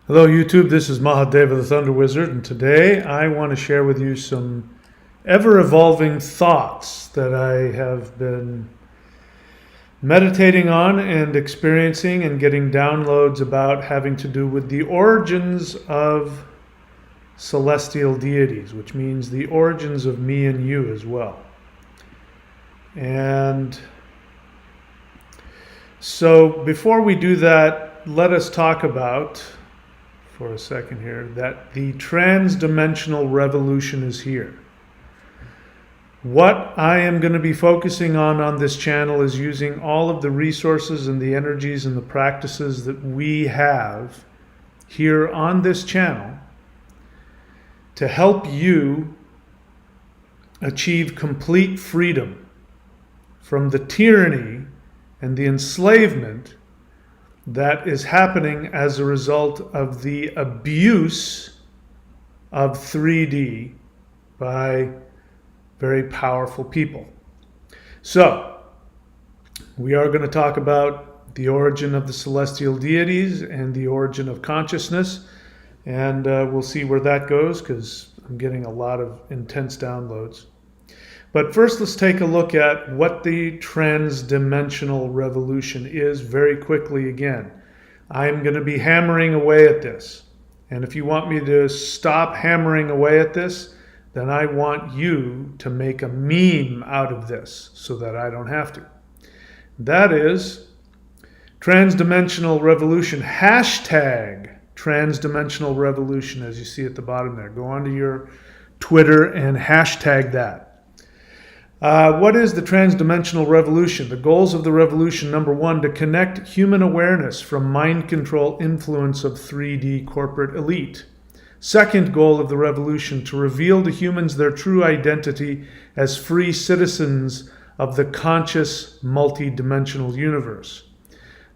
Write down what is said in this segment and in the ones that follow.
Hello YouTube, this is Mahadeva the Thunder Wizard, and today I want to share with you some ever-evolving thoughts that I have been meditating on and experiencing and getting downloads about, having to do with the origins of celestial deities, which means the origins of me and you as well. And so before we do that, let us talk about for a second here that the trans-dimensional revolution is here. What I am going to be focusing on this channel is using all of the resources and the energies and the practices that we have here on this channel to help you achieve complete freedom from the tyranny and the enslavement that is happening as a result of the abuse of 3D by very powerful people. So, we are going to talk about the origin of the celestial deities and the origin of consciousness, and we'll see where that goes because I'm getting a lot of intense downloads. But first, let's take a look at what the trans-dimensional revolution is very quickly again. I'm going to be hammering away at this. And if you want me to stop hammering away at this, then I want you to make a meme out of this so that I don't have to. That is trans-dimensional revolution, hashtag trans-dimensional revolution, as you see at the bottom there. Go onto your Twitter and hashtag that. What is the trans-dimensional revolution? The goals of the revolution: number one, to connect human awareness from mind control influence of 3D corporate elite. Second goal of the revolution, to reveal to humans their true identity as free citizens of the conscious multi-dimensional universe.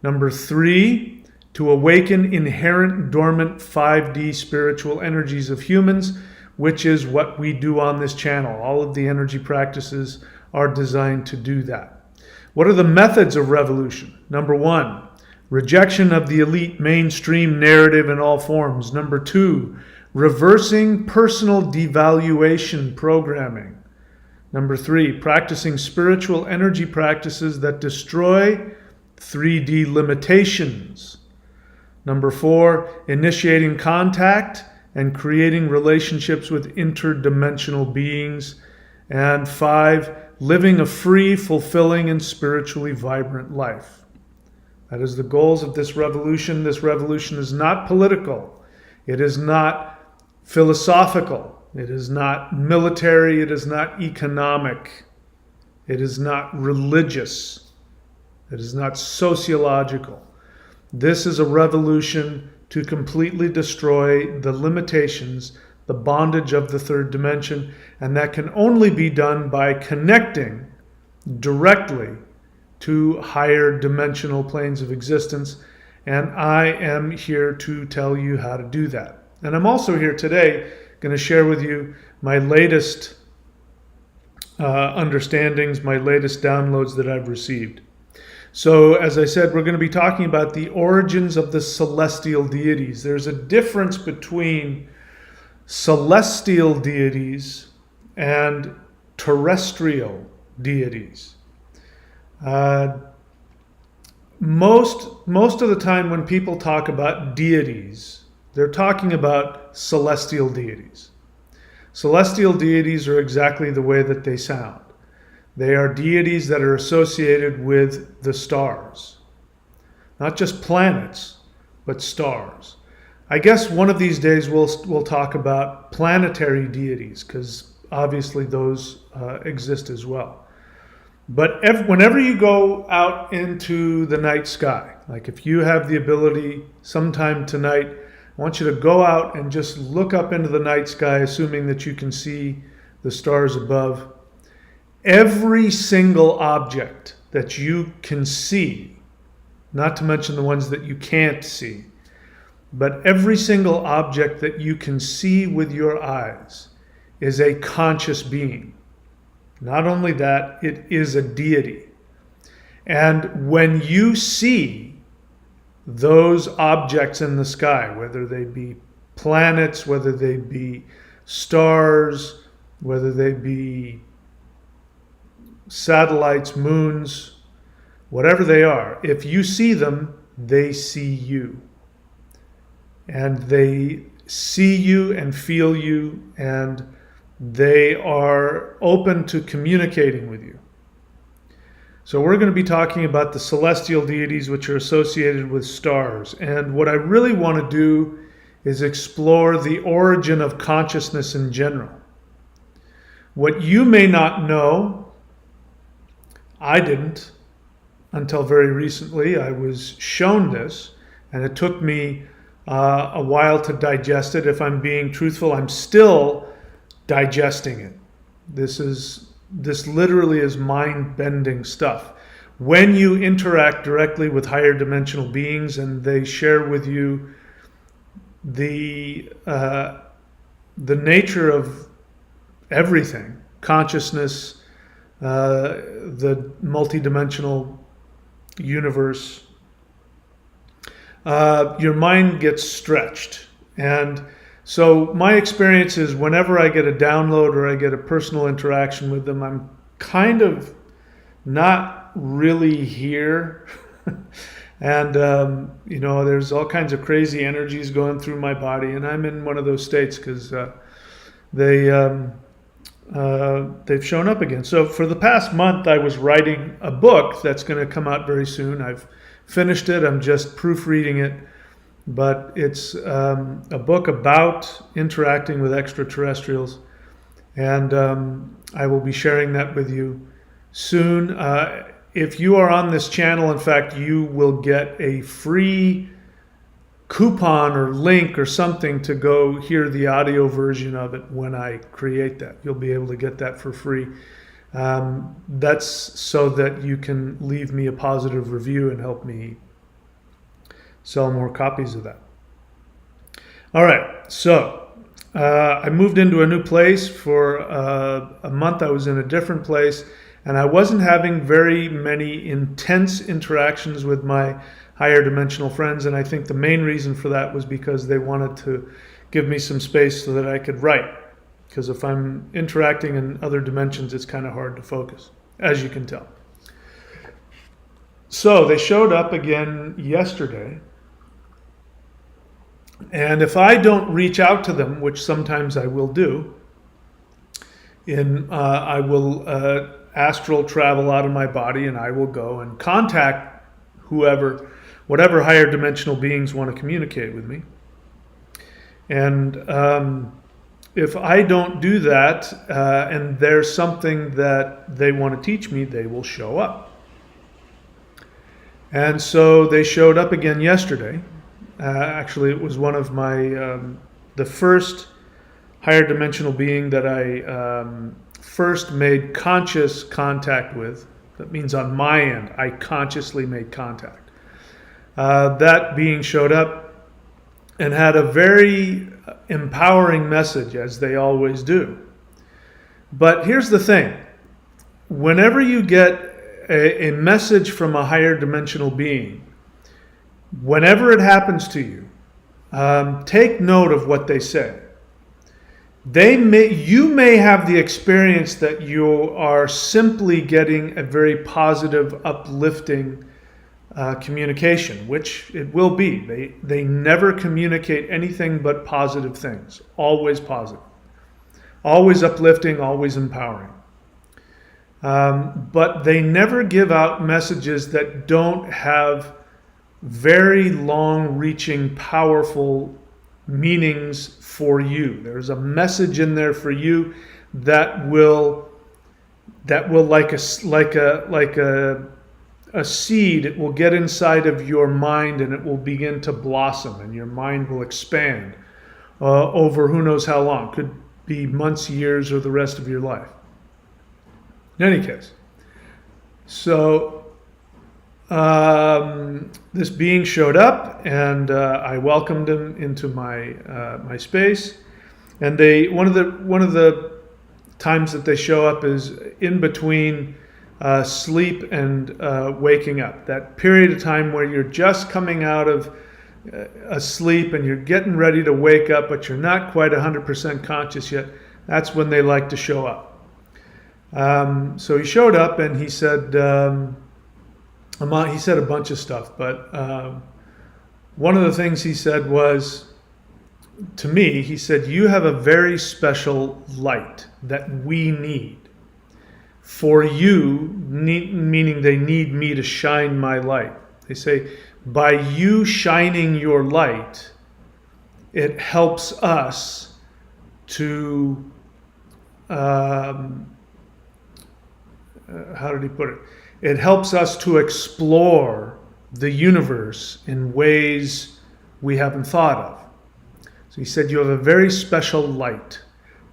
Number three, to awaken inherent dormant 5D spiritual energies of humans, which is what we do on this channel. All of the energy practices are designed to do that. What are the methods of revolution? Number one, rejection of the elite mainstream narrative in all forms. Number two, reversing personal devaluation programming. Number three, practicing spiritual energy practices that destroy 3D limitations. Number four, initiating contact and creating relationships with interdimensional beings. And five, living a free, fulfilling, and spiritually vibrant life. That is the goals of this revolution. This revolution is not political. It is not philosophical. It is not military. It is not economic. It is not religious. It is not sociological. This is a revolution to completely destroy the limitations, the bondage of the third dimension, and that can only be done by connecting directly to higher dimensional planes of existence. And I am here to tell you how to do that. And I'm also here today going to share with you my latest understandings, my latest downloads that I've received. So, as I said, we're going to be talking about the origins of the celestial deities. There's a difference between celestial deities and terrestrial deities. Most of the time when people talk about deities, they're talking about celestial deities. Celestial deities are exactly the way that they sound. They are deities that are associated with the stars. Not just planets, but stars. I guess one of these days we'll talk about planetary deities, because obviously those exist as well. But whenever you go out into the night sky, like if you have the ability sometime tonight, I want you to go out and just look up into the night sky, assuming that you can see the stars above. Every single object that you can see, not to mention the ones that you can't see, but every single object that you can see with your eyes is a conscious being. Not only that, it is a deity. And when you see those objects in the sky, whether they be planets, whether they be stars, whether they be satellites, moons, whatever they are, if you see them, they see you. And they see you and feel you, and they are open to communicating with you. So we're going to be talking about the celestial deities, which are associated with stars. And what I really want to do is explore the origin of consciousness in general. What you may not know, I didn't until very recently. I was shown this, and it took me a while to digest it. If I'm being truthful, I'm still digesting it. This literally is mind-bending stuff. When you interact directly with higher dimensional beings and they share with you the nature of everything, consciousness, the multidimensional universe, your mind gets stretched. And so my experience is whenever I get a download or I get a personal interaction with them, I'm kind of not really here. And, there's all kinds of crazy energies going through my body, and I'm in one of those states because they've shown up again. So for the past month, I was writing a book that's going to come out very soon. I've finished it. I'm just proofreading it. But it's a book about interacting with extraterrestrials. And I will be sharing that with you soon. If you are on this channel, in fact, you will get a free coupon or link or something to go hear the audio version of it when I create that. You'll be able to get that for free. That's so that you can leave me a positive review and help me sell more copies of that. All right, so I moved into a new place. For a month I was in a different place, and I wasn't having very many intense interactions with my higher dimensional friends, and I think the main reason for that was because they wanted to give me some space so that I could write. Because if I'm interacting in other dimensions, it's kind of hard to focus, as you can tell. So they showed up again yesterday. And if I don't reach out to them, which sometimes I will do, I will astral travel out of my body, and I will go and contact whatever higher dimensional beings want to communicate with me. And if I don't do that, and there's something that they want to teach me, they will show up. And so they showed up again yesterday. Actually, it was one of my, the first higher dimensional being that I first made conscious contact with. That means on my end, I consciously made contact. That being showed up and had a very empowering message, as they always do. But here's the thing. Whenever you get a message from a higher dimensional being, whenever it happens to you, take note of what they say. You may have the experience that you are simply getting a very positive, uplifting communication, which it will be. They never communicate anything but positive things. Always positive. Always uplifting, always empowering. But they never give out messages that don't have very long-reaching, powerful meanings for you. There's a message in there for you that will like a seed. It will get inside of your mind and it will begin to blossom, and your mind will expand over who knows how long. Could be months, years, or the rest of your life. In any case, so this being showed up, and I welcomed him into my space. And one of the times that they show up is in between sleep and waking up. That period of time where you're just coming out of asleep and you're getting ready to wake up, but you're not quite 100% conscious yet. That's when they like to show up. So he showed up and he said a bunch of stuff, but one of the things he said was, to me, he said, you have a very special light that we need. For you, meaning they need me to shine my light. They say, by you shining your light, it helps us to, how did he put it? It helps us to explore the universe in ways we haven't thought of. So he said, you have a very special light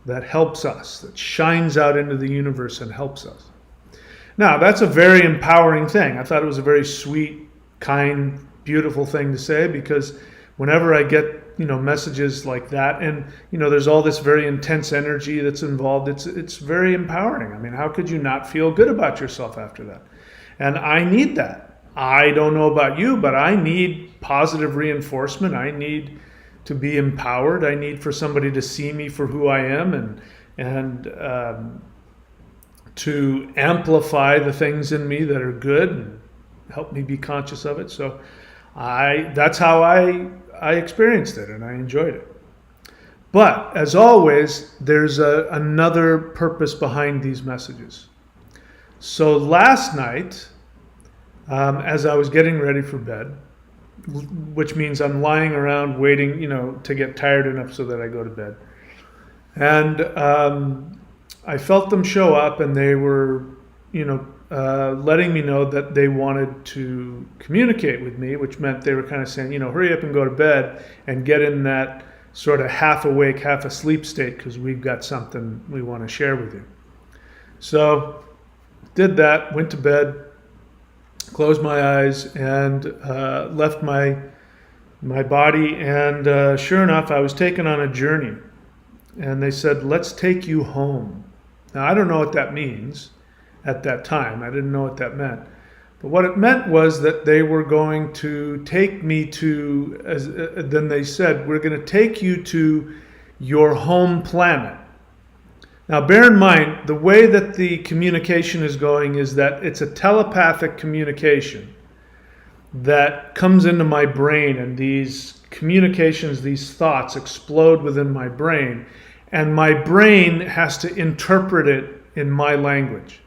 that helps us, that shines out into the universe and helps us. Now, that's a very empowering thing. I thought it was a very sweet, kind, beautiful thing to say, because whenever I get, messages like that, and, there's all this very intense energy that's involved, it's very empowering. I mean, how could you not feel good about yourself after that? And I need that. I don't know about you, but I need positive reinforcement. I need to be empowered. I need for somebody to see me for who I am and to amplify the things in me that are good and help me be conscious of it. So that's how I experienced it, and I enjoyed it. But as always, there's another purpose behind these messages. So last night, as I was getting ready for bed, which means I'm lying around waiting, to get tired enough so that I go to bed. And I felt them show up, and they were, letting me know that they wanted to communicate with me, which meant they were kind of saying, hurry up and go to bed and get in that sort of half awake, half asleep state, because we've got something we want to share with you. So did that, went to bed, closed my eyes, and left my body. And sure enough, I was taken on a journey. And they said, let's take you home. Now, I don't know what that means at that time. I didn't know what that meant. But what it meant was that they were going to take me to, then they said, we're going to take you to your home planet. Now, bear in mind, the way that the communication is going is that it's a telepathic communication that comes into my brain, and these communications, these thoughts explode within my brain, and my brain has to interpret it in my language.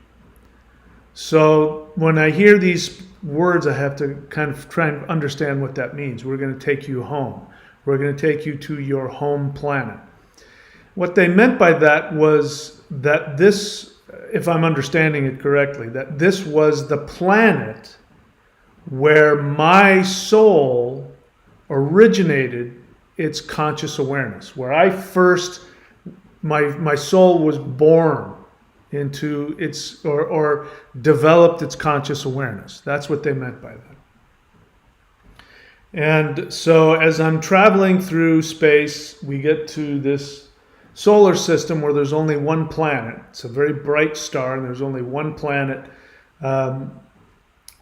So when I hear these words, I have to kind of try and understand what that means. We're going to take you home. We're going to take you to your home planet. What they meant by that was that this, if I'm understanding it correctly, that this was the planet where my soul originated its conscious awareness, where I first, my soul was born into its, or developed its conscious awareness. That's what they meant by that. And so as I'm traveling through space, we get to this solar system where there's only one planet. It's a very bright star, and there's only one planet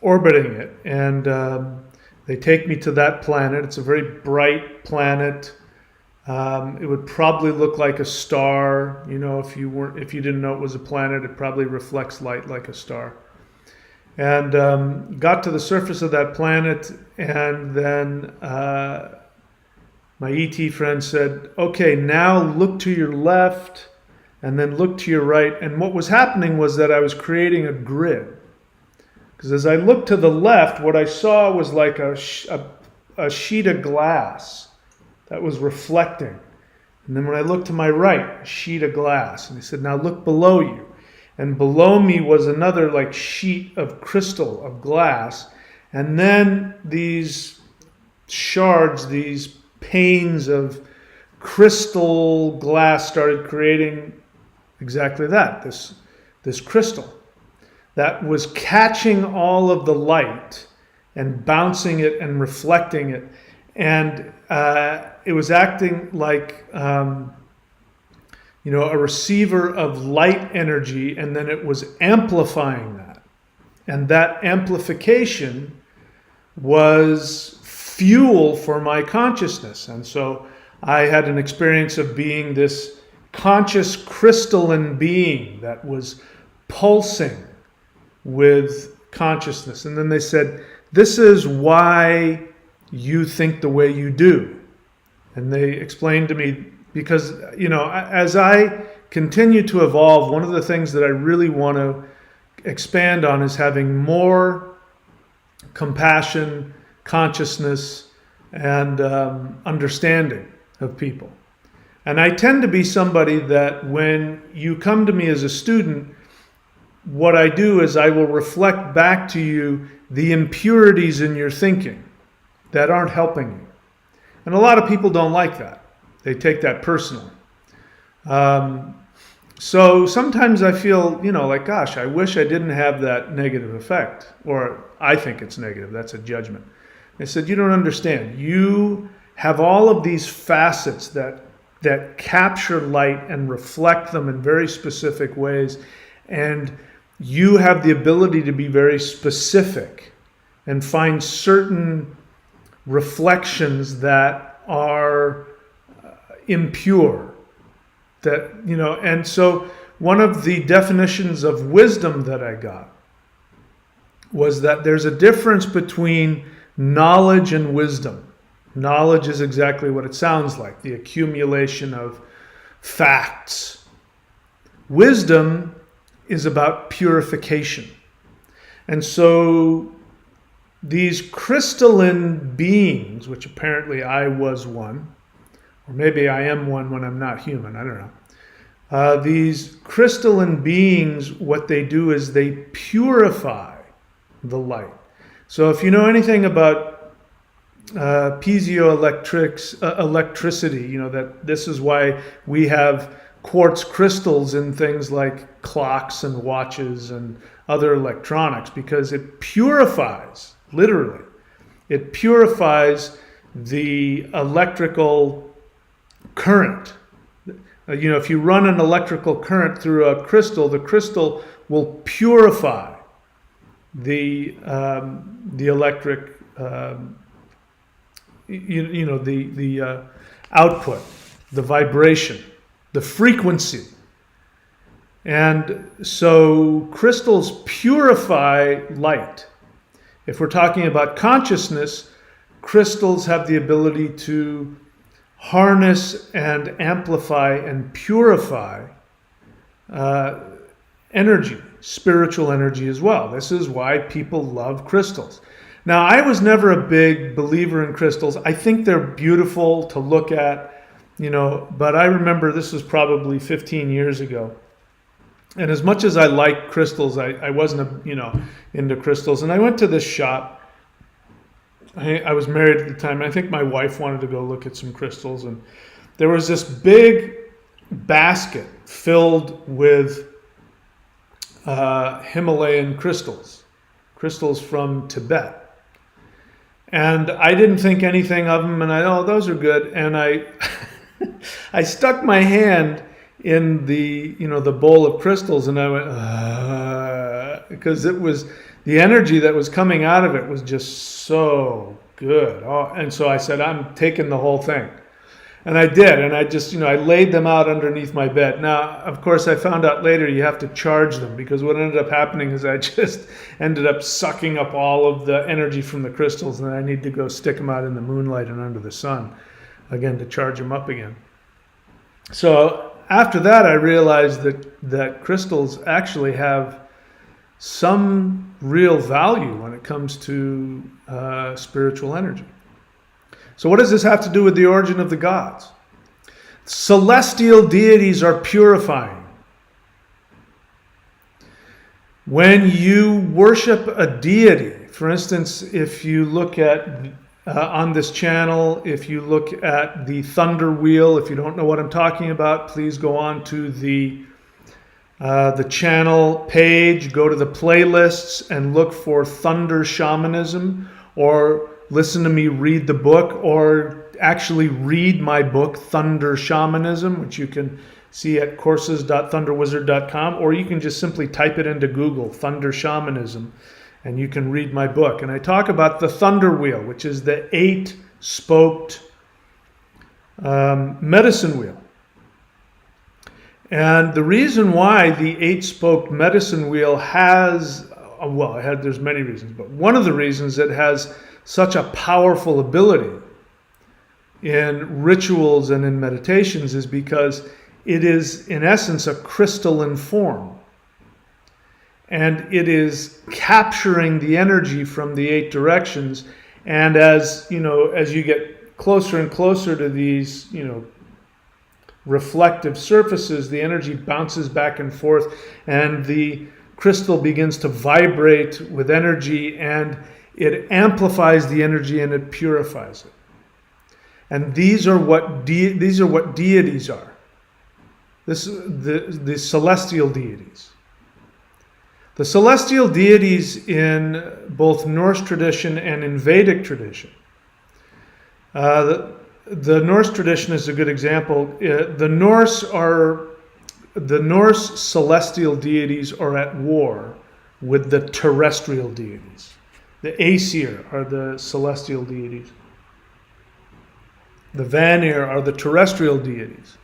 orbiting it. And they take me to that planet. It's a very bright planet. It would probably look like a star. If you didn't know it was a planet, it probably reflects light like a star. And got to the surface of that planet, and then my ET friend said, okay, now look to your left and then look to your right. And what was happening was that I was creating a grid. Because as I looked to the left, what I saw was like a sheet of glass that was reflecting. And then when I looked to my right, a sheet of glass. And he said, now look below you. And below me was another like sheet of crystal, of glass. And then these shards, these panes of crystal glass started creating exactly that, this crystal that was catching all of the light and bouncing it and reflecting it. And it was acting like a receiver of light energy, and then it was amplifying that. And that amplification was fuel for my consciousness. And so I had an experience of being this conscious crystalline being that was pulsing with consciousness. And then they said, this is why you think the way you do. And they explained to me, because, as I continue to evolve, one of the things that I really want to expand on is having more compassion, consciousness, and understanding of people. And I tend to be somebody that when you come to me as a student, what I do is I will reflect back to you the impurities in your thinking that aren't helping you. And a lot of people don't like that. They take that personally. So sometimes I feel, like, gosh, I wish I didn't have that negative effect. Or I think it's negative. That's a judgment. They said, you don't understand. You have all of these facets that capture light and reflect them in very specific ways. And you have the ability to be very specific and find certain reflections that are impure. And so one of the definitions of wisdom that I got was that there's a difference between knowledge and wisdom. Knowledge is exactly what it sounds like, the accumulation of facts. Wisdom is about purification. And so these crystalline beings, which apparently I was one, or maybe I am one when I'm not human, I don't know. These crystalline beings, what they do is they purify the light. So if you know anything about piezoelectricity, that this is why we have quartz crystals in things like clocks and watches and other electronics, because it purifies, literally, it purifies the electrical current. If you run an electrical current through a crystal, the crystal will purify the electric, the output, the vibration, the frequency. And so crystals purify light. If we're talking about consciousness, crystals have the ability to harness and amplify and purify energy, spiritual energy as well. This is why people love crystals. Now, I was never a big believer in crystals. I think they're beautiful to look at, but I remember this was probably 15 years ago. And as much as I like crystals, I wasn't, into crystals. And I went to this shop. I was married at the time, and I think my wife wanted to go look at some crystals. And there was this big basket filled with Himalayan crystals from Tibet. And I didn't think anything of them, and those are good. And I stuck my hand in the bowl of crystals, and I went, because it was, the energy that was coming out of it was just so good. And so I said, I'm taking the whole thing. And I did. And I just, I laid them out underneath my bed. Now, of course, I found out later you have to charge them, because what ended up happening is I just ended up sucking up all of the energy from the crystals, and I need to go stick them out in the moonlight and under the sun again to charge them up again. So after that, I realized that crystals actually have some real value when it comes to spiritual energy. So what does this have to do with the origin of the gods? Celestial deities are purifying. When you worship a deity, for instance, if you look at on this channel, if you look at the thunder wheel, if you don't know what I'm talking about, please go on to the channel page, go to the playlists and look for Thunder Shamanism, or listen to me read the book, or actually read my book, Thunder Shamanism, which you can see at courses.thunderwizard.com, or you can just simply type it into Google, Thunder Shamanism, and you can read my book. And I talk about the thunder wheel, which is the 8-spoked medicine wheel. And the reason why the 8-spoked medicine wheel has, there's many reasons, but one of the reasons it has such a powerful ability in rituals and in meditations is because it is, in essence, a crystalline form. And it is capturing the energy from the 8 directions. And as you get closer and closer to these, reflective surfaces, the energy bounces back and forth, and the crystal begins to vibrate with energy, and it amplifies the energy and it purifies it. And these are what deities are. The celestial deities. The celestial deities in both Norse tradition and in Vedic tradition. The Norse tradition is a good example. The Norse celestial deities are at war with the terrestrial deities. The Aesir are the celestial deities. The Vanir are the terrestrial deities.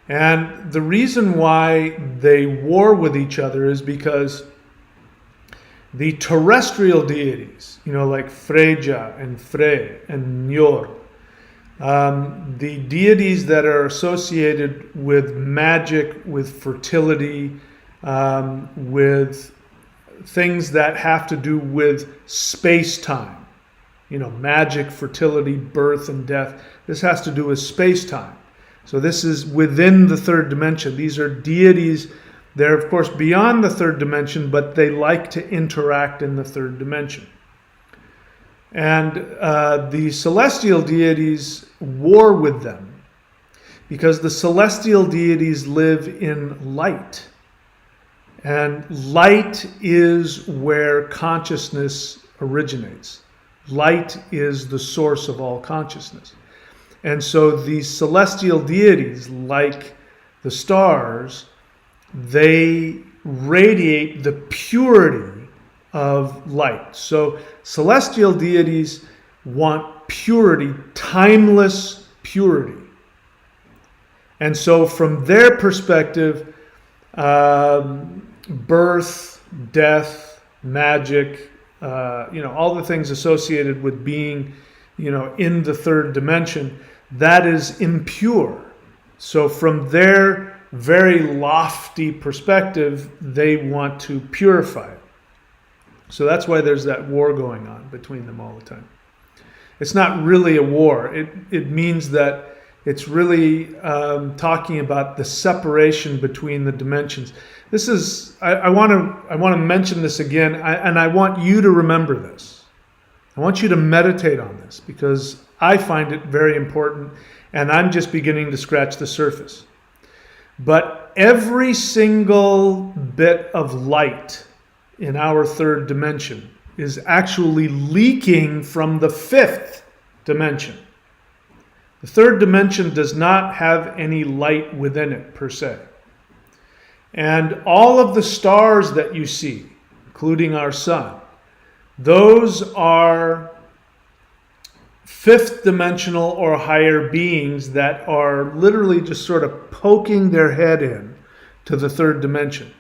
And the reason why they war with each other is because the terrestrial deities, like Freyja and Frey and Njord, the deities that are associated with magic, with fertility, with things that have to do with space-time, magic, fertility, birth, and death. This has to do with space-time. So this is within the third dimension. These are deities. They're, of course, beyond the third dimension, but they like to interact in the third dimension. And the celestial deities war with them because the celestial deities live in light. And light is where consciousness originates. Light is the source of all consciousness. And so these celestial deities, like the stars, they radiate the purity of light. So celestial deities want purity, timeless purity. And so from their perspective, birth, death, magic, all the things associated with being, in the third dimension, that is impure. So from their very lofty perspective, they want to purify it. So that's why there's that war going on between them all the time. It's not really a war. It means that it's really talking about the separation between the dimensions. This is, I want to mention this again, and I want you to remember this. I want you to meditate on this because I find it very important, and I'm just beginning to scratch the surface. But every single bit of light in our third dimension is actually leaking from the fifth dimension. The third dimension does not have any light within it per se. And all of the stars that you see, including our sun, those are fifth dimensional or higher beings that are literally just sort of poking their head in to the third dimension.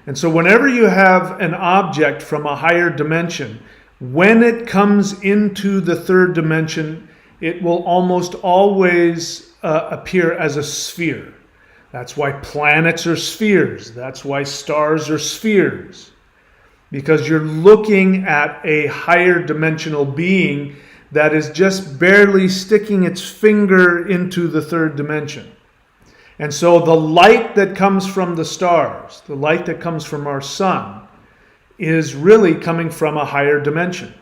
And so whenever you have an object from a higher dimension, when it comes into the third dimension, it will almost always appear as a sphere. That's why planets are spheres. That's why stars are spheres. Because you're looking at a higher dimensional being that is just barely sticking its finger into the third dimension. And so the light that comes from the stars, the light that comes from our sun, is really coming from a higher dimension.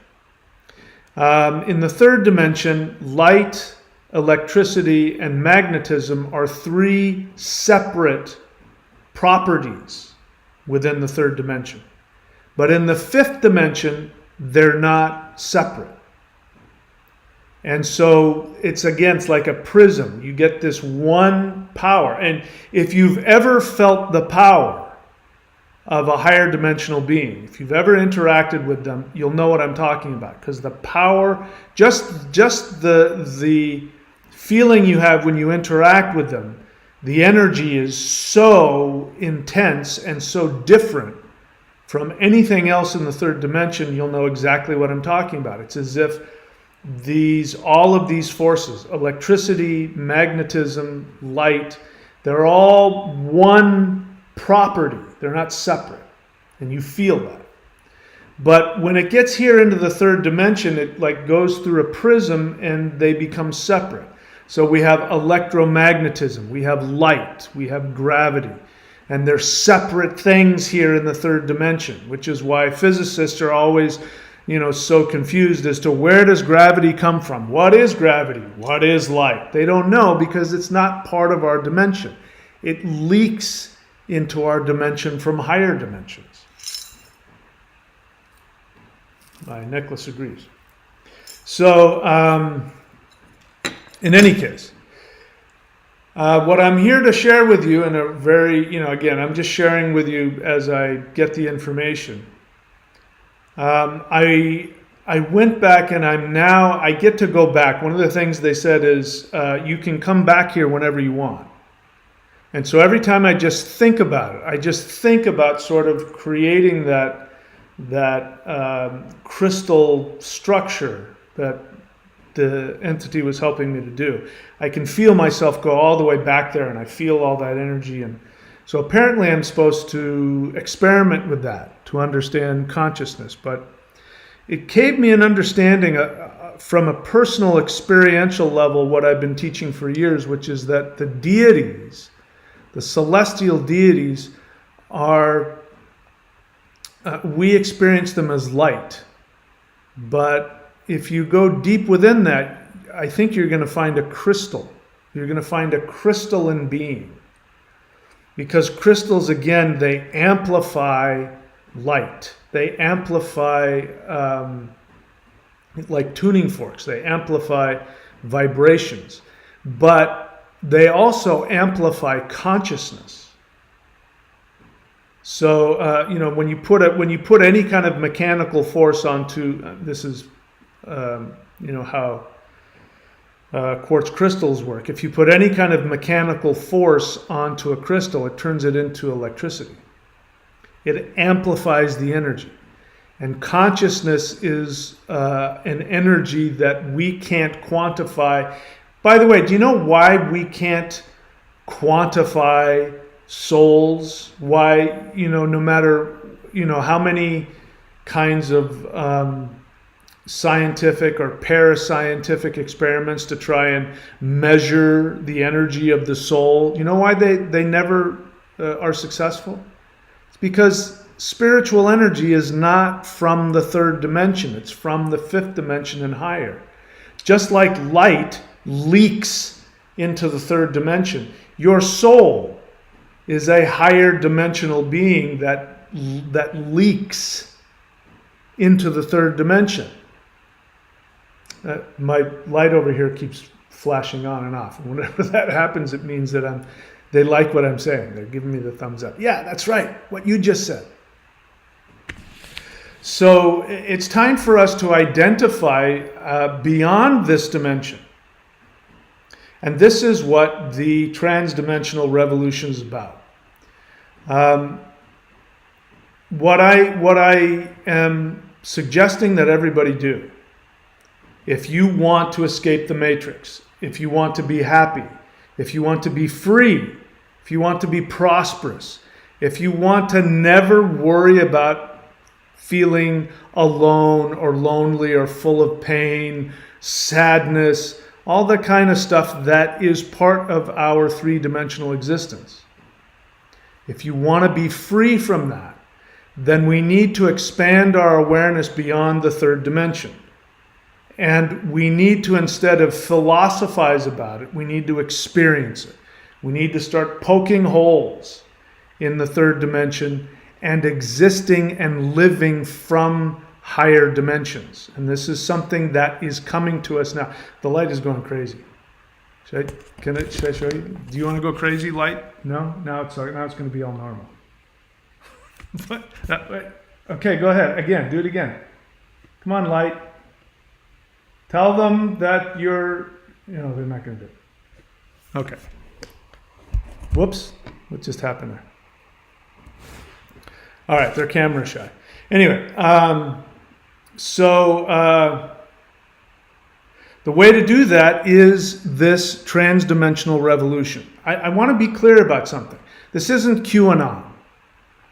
In the third dimension, light, electricity, and magnetism are three separate properties within the third dimension. But in the fifth dimension, they're not separate. And so it's like a prism. You get this one power. And if you've ever felt the power of a higher dimensional being, if you've ever interacted with them, you'll know what I'm talking about. Because the power, just the feeling you have when you interact with them, the energy is so intense and so different from anything else in the third dimension. You'll know exactly what I'm talking about. It's as if all of these forces, electricity, magnetism, light, they're all one property. They're not separate. And you feel that. But when it gets here into the third dimension, it like goes through a prism and they become separate. So we have electromagnetism, we have light, we have gravity. And they're separate things here in the third dimension, which is why physicists are always, so confused as to where does gravity come from? What is gravity? What is light? They don't know because it's not part of our dimension. It leaks into our dimension from higher dimensions. Nicholas agrees. So, in any case, what I'm here to share with you in a very, again, I'm just sharing with you as I get the information. I went back and I get to go back. One of the things they said is you can come back here whenever you want. And so every time I just think about it, I just think about sort of creating that crystal structure that the entity was helping me to do. I can feel myself go all the way back there and I feel all that energy. And so apparently I'm supposed to experiment with that to understand consciousness. But it gave me an understanding from a personal experiential level what I've been teaching for years, which is that the deities, the celestial deities, are, we experience them as light. But if you go deep within that, I think you're going to find a crystal. You're going to find a crystalline being. Because crystals, again, they amplify light. They amplify, like tuning forks, they amplify vibrations. But they also amplify consciousness. So, when you put any kind of mechanical force onto, this is how quartz crystals work. If you put any kind of mechanical force onto a crystal, it turns it into electricity. It amplifies the energy. And consciousness is an energy that we can't quantify. By the way, do you know why we can't quantify souls? Why, no matter, how many kinds of scientific or parascientific experiments to try and measure the energy of the soul. You know why they never are successful? It's because spiritual energy is not from the third dimension. It's from the fifth dimension and higher. Just like light leaks into the third dimension, your soul is a higher dimensional being that leaks into the third dimension. My light over here keeps flashing on and off. And whenever that happens, it means that they like what I'm saying. They're giving me the thumbs up. Yeah, that's right. What you just said. So it's time for us to identify beyond this dimension. And this is what the transdimensional revolution is about. What I am suggesting that everybody do, if you want to escape the matrix, if you want to be happy, if you want to be free, if you want to be prosperous, if you want to never worry about feeling alone or lonely or full of pain, sadness, all the kind of stuff that is part of our three-dimensional existence. If you want to be free from that, then we need to expand our awareness beyond the third dimension. And we need to, instead of philosophize about it, we need to experience it. We need to start poking holes in the third dimension and existing and living from higher dimensions. And this is something that is coming to us now. The light is going crazy. Should I show you? Do you want to go crazy, light? No? Now it's going to be all normal. Okay, go ahead. Again, do it again. Come on, light. Tell them that you're, they're not going to do it. Okay. Whoops. What just happened there? All right, they're camera shy. Anyway, the way to do that is this transdimensional revolution. I want to be clear about something. This isn't QAnon.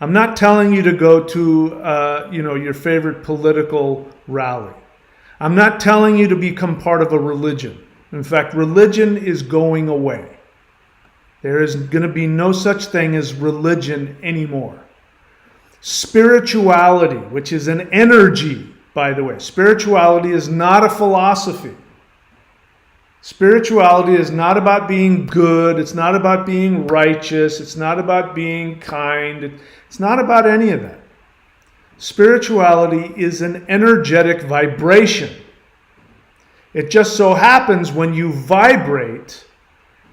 I'm not telling you to go to, your favorite political rally. I'm not telling you to become part of a religion. In fact, religion is going away. There is going to be no such thing as religion anymore. Spirituality, which is an energy, by the way. Spirituality is not a philosophy. Spirituality is not about being good. It's not about being righteous. It's not about being kind. It's not about any of that. Spirituality is an energetic vibration. It just so happens when you vibrate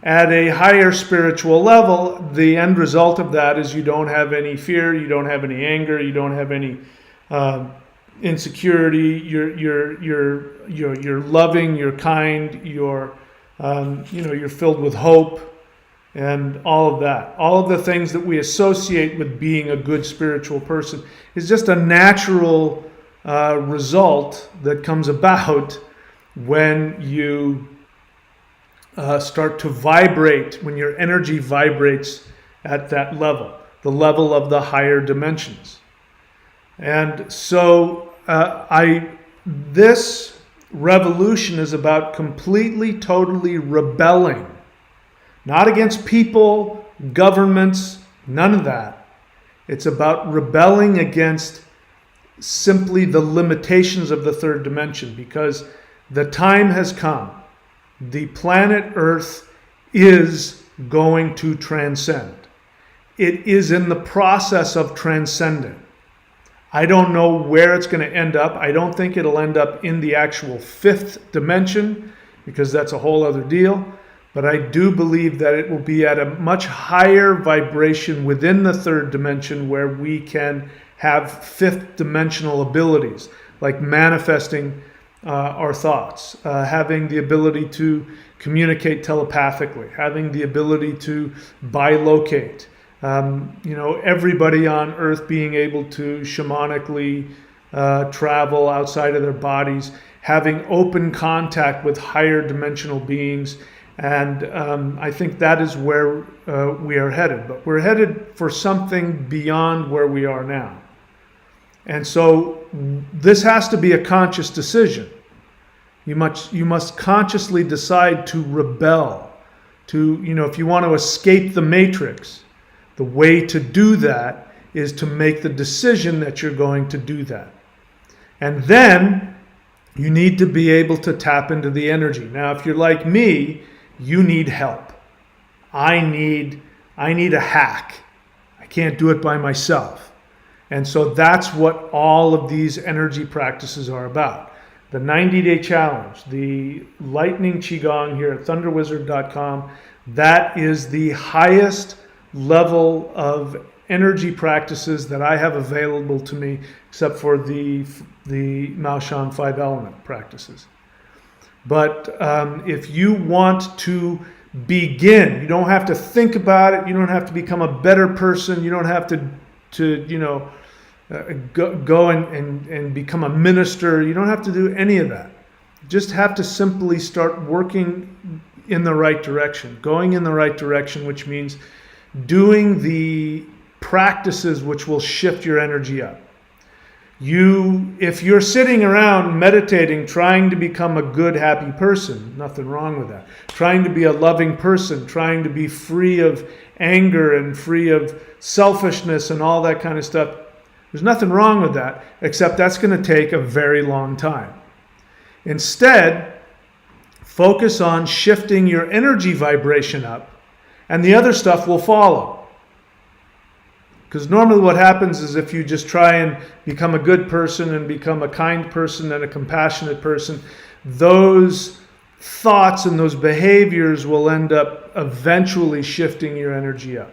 at a higher spiritual level, the end result of that is you don't have any fear, you don't have any anger, you don't have any insecurity. You're loving, you're kind, you're filled with hope, and all of that. All of the things that we associate with being a good spiritual person is just a natural result that comes about when you start to vibrate, when your energy vibrates at that level, the level of the higher dimensions. And so this revolution is about completely, totally rebelling. Not against people, governments, none of that. It's about rebelling against simply the limitations of the third dimension, because the time has come. The planet Earth is going to transcend. It is in the process of transcending. I don't know where it's going to end up. I don't think it'll end up in the actual fifth dimension, because that's a whole other deal. But I do believe that it will be at a much higher vibration within the third dimension, where we can have fifth dimensional abilities, like manifesting our thoughts, having the ability to communicate telepathically, having the ability to bilocate. Everybody on Earth being able to shamanically travel outside of their bodies, having open contact with higher dimensional beings. And I think that is where we are headed. But we're headed for something beyond where we are now. And so this has to be a conscious decision. You must consciously decide to rebel. If you want to escape the matrix, the way to do that is to make the decision that you're going to do that. And then you need to be able to tap into the energy. Now, if you're like me, you need help. I need a hack. I can't do it by myself. And so that's what all of these energy practices are about. The 90-day challenge, the lightning qigong here at thunderwizard.com, that is the highest level of energy practices that I have available to me, except for the Maoshan 5-element practices. But if you want to begin, you don't have to think about it. You don't have to become a better person. You don't have to go and become a minister. You don't have to do any of that. You just have to simply start working in the right direction, going in the right direction, which means doing the practices which will shift your energy up. If you're sitting around meditating, trying to become a good, happy person, nothing wrong with that. Trying to be a loving person, trying to be free of anger and free of selfishness and all that kind of stuff, there's nothing wrong with that, except that's going to take a very long time. Instead, focus on shifting your energy vibration up, and the other stuff will follow. Because normally what happens is if you just try and become a good person and become a kind person and a compassionate person, those thoughts and those behaviors will end up eventually shifting your energy up.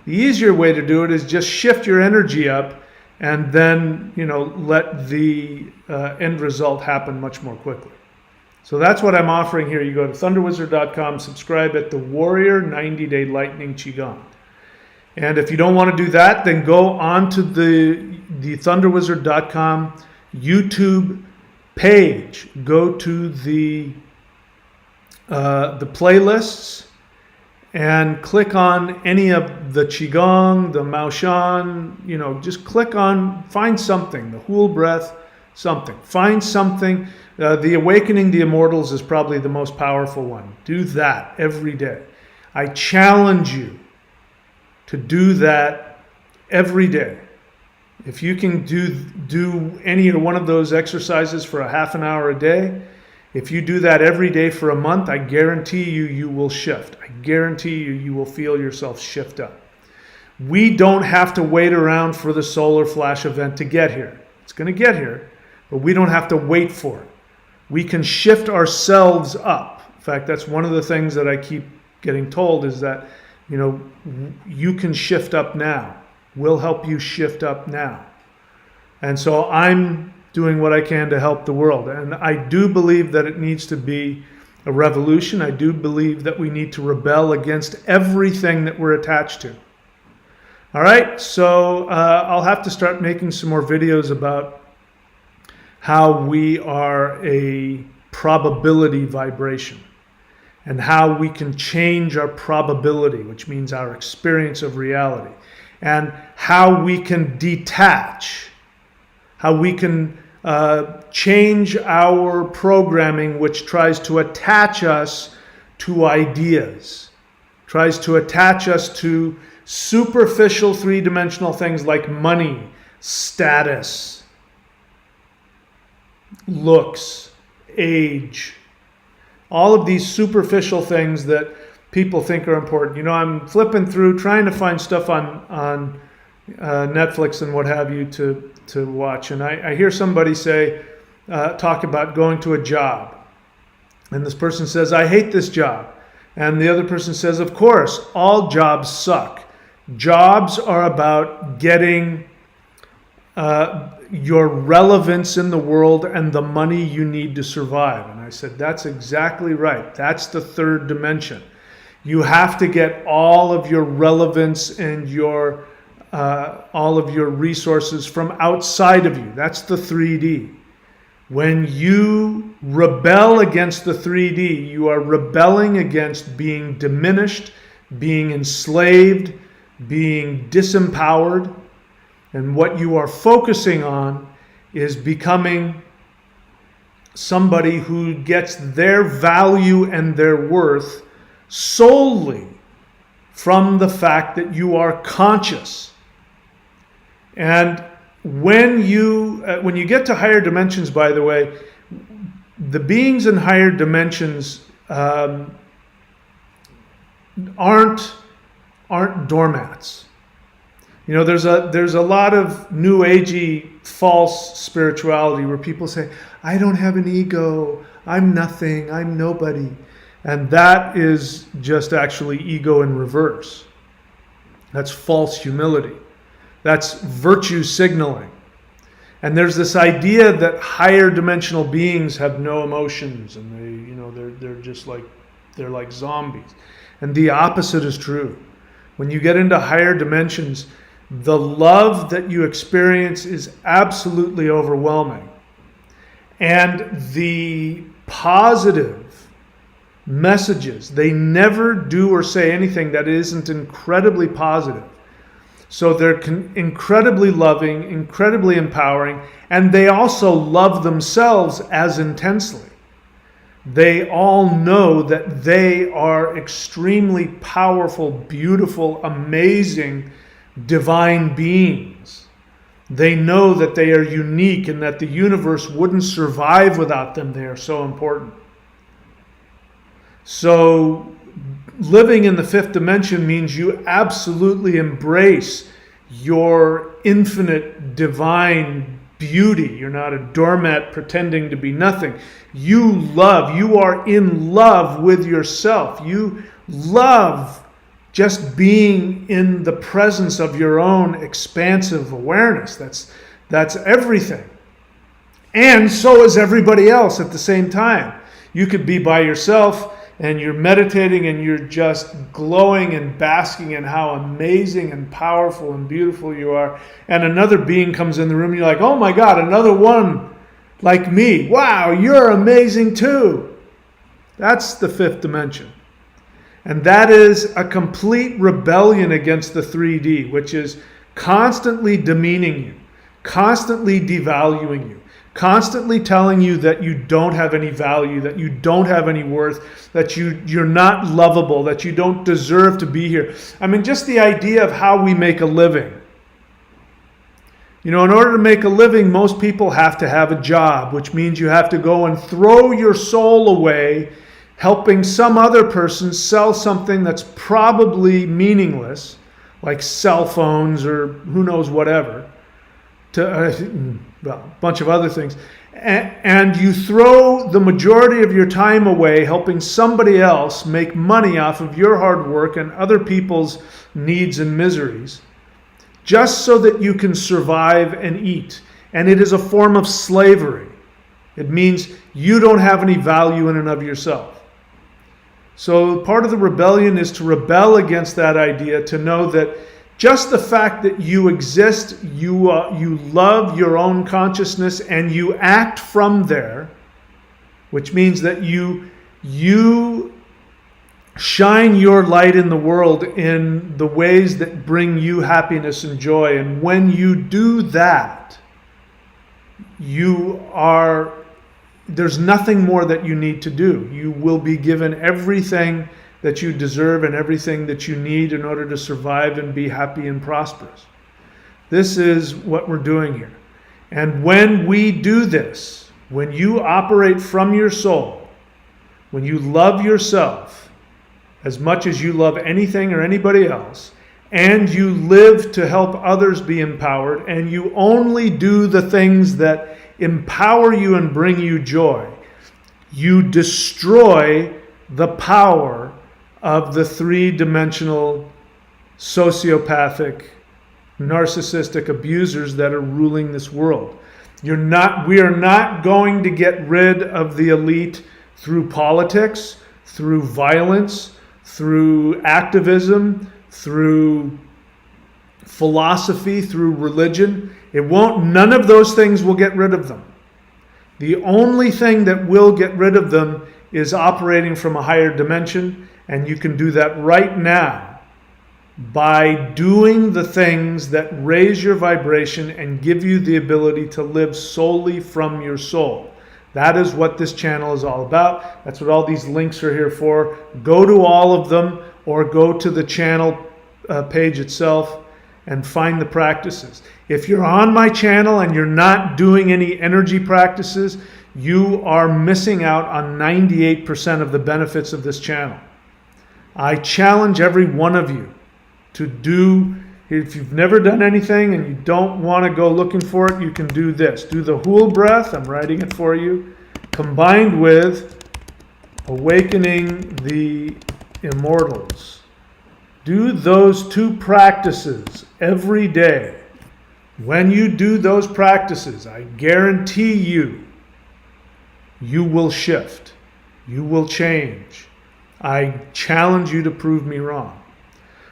The easier way to do it is just shift your energy up and then, let the end result happen much more quickly. So that's what I'm offering here. You go to thunderwizard.com, subscribe at the Warrior 90-Day Lightning Qigong. And if you don't want to do that, then go on to the thunderwizard.com YouTube page. Go to the playlists and click on any of the Qigong, the Mao Shan, just click on, find something, the Hool Breath, something. Find something. The Awakening the Immortals is probably the most powerful one. Do that every day. I challenge you to do that every day. If you can do any one of those exercises for a half an hour a day, if you do that every day for a month, I guarantee you will shift. I guarantee you will feel yourself shift up. We don't have to wait around for the solar flash event to get here. It's going to get here, but we don't have to wait for it. We can shift ourselves up. In fact, that's one of the things that I keep getting told is that, you can shift up now. We'll help you shift up now. And so I'm doing what I can to help the world. And I do believe that it needs to be a revolution. I do believe that we need to rebel against everything that we're attached to. All right, so I'll have to start making some more videos about how we are a probability vibration and how we can change our probability, which means our experience of reality, and how we can detach, how we can change our programming, which tries to attach us to ideas, tries to attach us to superficial three-dimensional things like money, status, looks, age, all of these superficial things that people think are important. I'm flipping through, trying to find stuff on Netflix and what have you to watch. And I hear somebody talk about going to a job. And this person says, I hate this job. And the other person says, of course, all jobs suck. Jobs are about getting your relevance in the world and the money you need to survive. And I said, that's exactly right. That's the third dimension. You have to get all of your relevance and all of your resources from outside of you. That's the 3D. When you rebel against the 3D, you are rebelling against being diminished, being enslaved, being disempowered. And what you are focusing on is becoming somebody who gets their value and their worth solely from the fact that you are conscious. And when you get to higher dimensions, by the way, the beings in higher dimensions aren't doormats. There's a lot of new agey false spirituality where people say, I don't have an ego, I'm nothing, I'm nobody. And that is just actually ego in reverse. That's false humility. That's virtue signaling. And there's this idea that higher dimensional beings have no emotions and they're like zombies. And the opposite is true. When you get into higher dimensions, the love that you experience is absolutely overwhelming. And the positive messages, they never do or say anything that isn't incredibly positive. So they're incredibly loving, incredibly empowering, and they also love themselves as intensely. They all know that they are extremely powerful, beautiful, amazing, divine beings. They know that they are unique and that the universe wouldn't survive without them. They are so important. So living in the fifth dimension means you absolutely embrace your infinite, divine, beauty. You're not a doormat pretending to be nothing. You love. You are in love with yourself. You love just being in the presence of your own expansive awareness. That's everything. And so is everybody else at the same time. You could be by yourself and you're meditating and you're just glowing and basking in how amazing and powerful and beautiful you are. And another being comes in the room and you're like, oh my God, another one like me. Wow, you're amazing too. That's the fifth dimension. And that is a complete rebellion against the 3D, which is constantly demeaning you, constantly devaluing you, constantly telling you that you don't have any value, that you don't have any worth, that you're not lovable, that you don't deserve to be here. I mean, just the idea of how we make a living. You know, in order to make a living, most people have to have a job, which means you have to go and throw your soul away helping some other person sell something that's probably meaningless, like cell phones or who knows whatever, to well, a bunch of other things. And you throw the majority of your time away helping somebody else make money off of your hard work and other people's needs and miseries, just so that you can survive and eat. And it is a form of slavery. It means you don't have any value in and of yourself. So part of the rebellion is to rebel against that idea, to know that just the fact that you exist, you love your own consciousness and you act from there, which means that you shine your light in the world in the ways that bring you happiness and joy. And when you do that, there's nothing more that you need to do. You will be given everything that you deserve and everything that you need in order to survive and be happy and prosperous. This is what we're doing here. And when we do this, when you operate from your soul, when you love yourself as much as you love anything or anybody else, and you live to help others be empowered, and you only do the things that empower you and bring you joy, you destroy the power of the three-dimensional sociopathic, narcissistic abusers that are ruling this world. We are not going to get rid of the elite through politics, through violence, through activism, through philosophy, through religion. None of those things will get rid of them. The only thing that will get rid of them is operating from a higher dimension, and you can do that right now by doing the things that raise your vibration and give you the ability to live solely from your soul. That is what this channel is all about. That's what all these links are here for. Go to all of them or go to the channel page itself and find the practices. If you're on my channel and you're not doing any energy practices, you are missing out on 98% of the benefits of this channel. I challenge every one of you to do, if you've never done anything and you don't want to go looking for it, you can do this. Do the Hool breath, I'm writing it for you, combined with awakening the immortals. Do those two practices every day. When you do those practices, I guarantee you, you will shift. You will change. I challenge you to prove me wrong.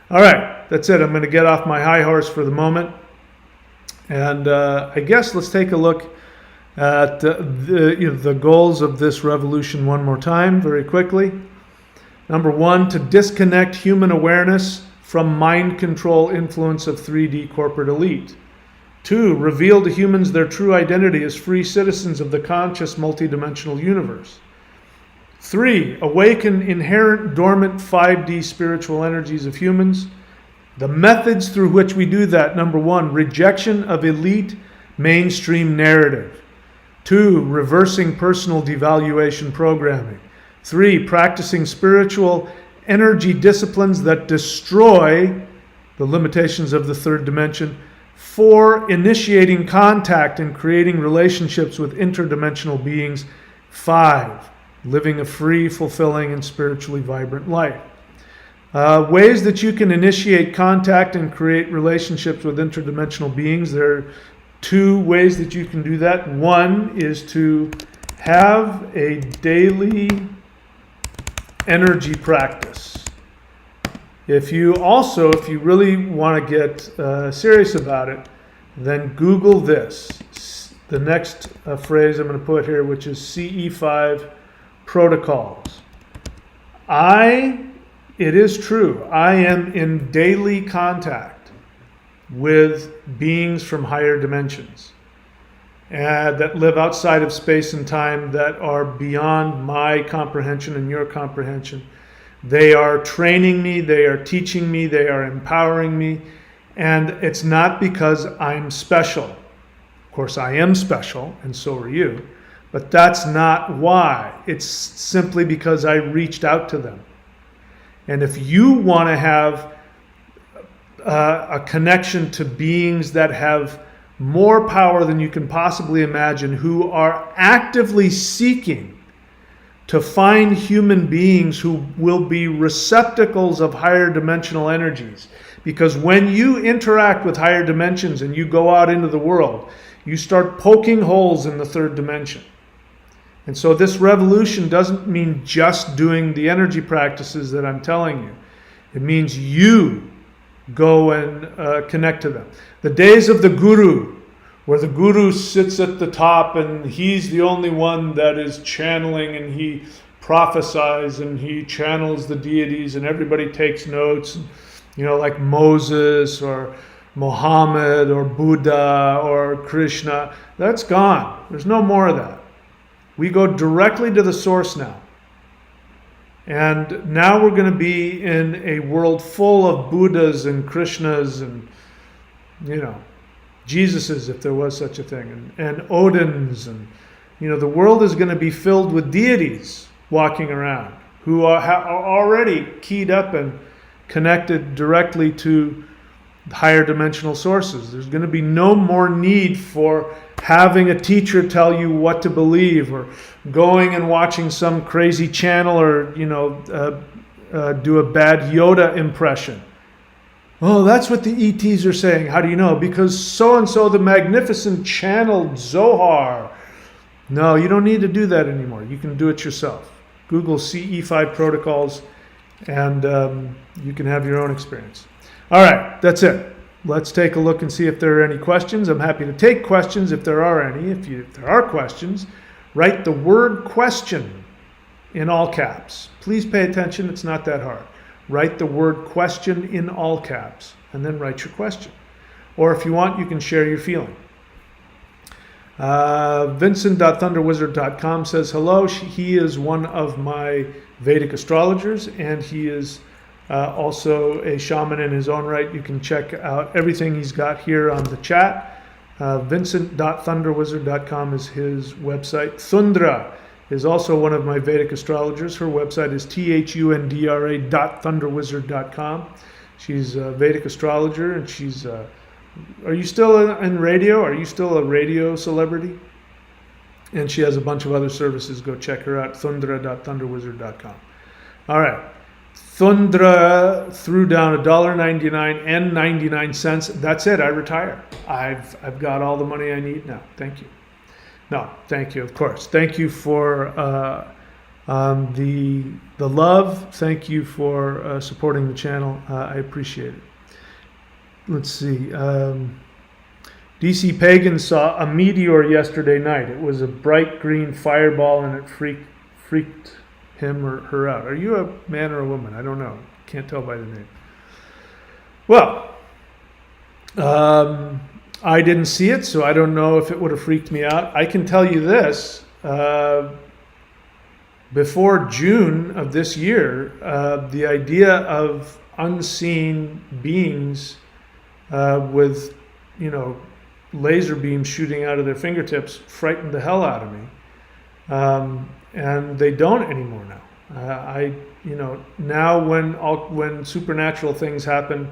All right, that's it. I'm going to get off my high horse for the moment. And I guess let's take a look at the goals of this revolution one more time, very quickly. Number one, to disconnect human awareness from mind control influence of 3D corporate elite. 2, reveal to humans their true identity as free citizens of the conscious multidimensional universe. 3, awaken inherent dormant 5D spiritual energies of humans. The methods through which we do that: number 1, rejection of elite mainstream narrative. 2, reversing personal devaluation programming. 3, practicing spiritual energy disciplines that destroy the limitations of the third dimension. 4, initiating contact and creating relationships with interdimensional beings. 5, living a free, fulfilling, and spiritually vibrant life. Ways that you can initiate contact and create relationships with interdimensional beings. There are 2 ways that you can do that. One is to have a daily energy practice. If you really want to get serious about it, then Google this. The next phrase I'm going to put here, which is CE5 protocols. It is true, I am in daily contact with beings from higher dimensions that live outside of space and time, that are beyond my comprehension and your comprehension. They are training me, they are teaching me, they are empowering me, and it's not because I'm special. Of course, I am special, and so are you, but that's not why. It's simply because I reached out to them. And if you want to have a connection to beings that have more power than you can possibly imagine, who are actively seeking to find human beings who will be receptacles of higher dimensional energies. Because when you interact with higher dimensions and you go out into the world, you start poking holes in the 3rd dimension. And so this revolution doesn't mean just doing the energy practices that I'm telling you. It means you go and connect to them. The days of the guru, where the guru sits at the top and he's the only one that is channeling, and he prophesies and he channels the deities and everybody takes notes, like Moses or Muhammad or Buddha or Krishna. That's gone. There's no more of that. We go directly to the source now. And now we're going to be in a world full of Buddhas and Krishnas and, Jesuses, if there was such a thing, and Odins. And, the world is going to be filled with deities walking around who are already keyed up and connected directly to higher dimensional sources. There's going to be no more need for having a teacher tell you what to believe, or going and watching some crazy channel, or do a bad Yoda impression. Oh, that's what the ETs are saying. How do you know? Because so-and-so the magnificent channeled Zohar. No, you don't need to do that anymore. You can do it yourself. Google CE5 protocols, and you can have your own experience. All right, that's it. Let's take a look and see if there are any questions. I'm happy to take questions if there are any. If there are questions, write the word question in all caps. Please pay attention. It's not that hard. Write the word question in all caps and then write your question. Or if you want, you can share your feeling. Vincent.thunderwizard.com says, hello. He is one of my Vedic astrologers, and he is also a shaman in his own right. You can check out everything he's got here on the chat. Vincent.thunderwizard.com is his website. Thundra is also one of my Vedic astrologers. Her website is thundra.thunderwizard.com. She's a Vedic astrologer, and she's... are you still in radio? Are you still a radio celebrity? And she has a bunch of other services. Go check her out, thundra.thunderwizard.com. All right. Thundra threw down $1.99 and 99 cents. That's it. I retire. I've got all the money I need now. Thank you. No, thank you, of course. Thank you for the love. Thank you for supporting the channel. I appreciate it. Let's see. DC Pagan saw a meteor yesterday night. It was a bright green fireball, and it freaked him or her out. Are you a man or a woman? I don't know. Can't tell by the name. Well, I didn't see it, so I don't know if it would have freaked me out. I can tell you this. Before June of this year, the idea of unseen beings with, laser beams shooting out of their fingertips frightened the hell out of me. And they don't anymore now. Now when supernatural things happen,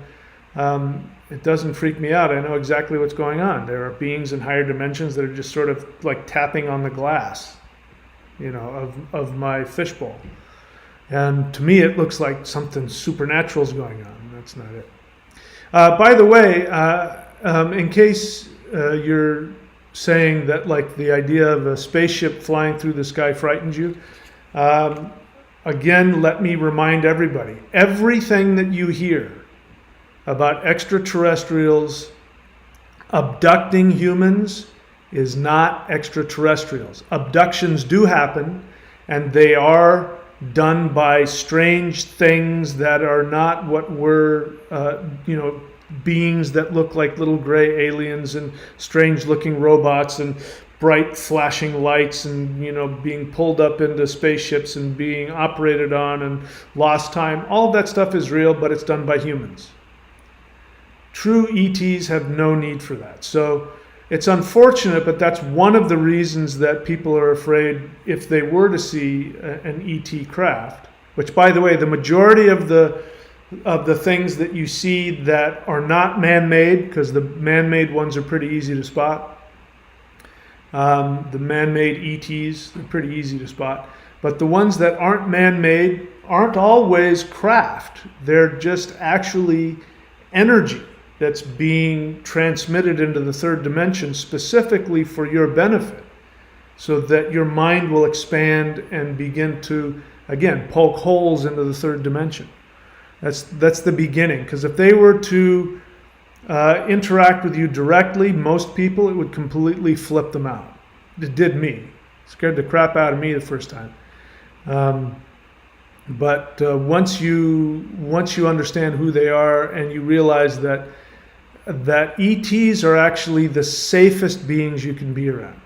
it doesn't freak me out. I know exactly what's going on. There are beings in higher dimensions that are just sort of like tapping on the glass, of my fishbowl. And to me, it looks like something supernatural is going on. That's not it. By the way, in case you're saying that like the idea of a spaceship flying through the sky frightens you, again, let me remind everybody, everything that you hear about extraterrestrials abducting humans is not extraterrestrials. Abductions do happen, and they are done by strange things that are not what we're, beings that look like little gray aliens and strange looking robots and bright flashing lights and, being pulled up into spaceships and being operated on and lost time. All of that stuff is real, but it's done by humans. True ETs have no need for that. So it's unfortunate, but that's one of the reasons that people are afraid if they were to see an ET craft, which, by the way, the majority of the things that you see that are not man-made, because the man-made ones are pretty easy to spot. The man-made ETs are pretty easy to spot. But the ones that aren't man-made aren't always craft. They're just actually energy that's being transmitted into the third dimension specifically for your benefit, so that your mind will expand and begin to, again, poke holes into the third dimension. That's the beginning, because if they were to interact with you directly, most people, it would completely flip them out. It did me. It scared the crap out of me the first time. But once you understand who they are and you realize that ETs are actually the safest beings you can be around.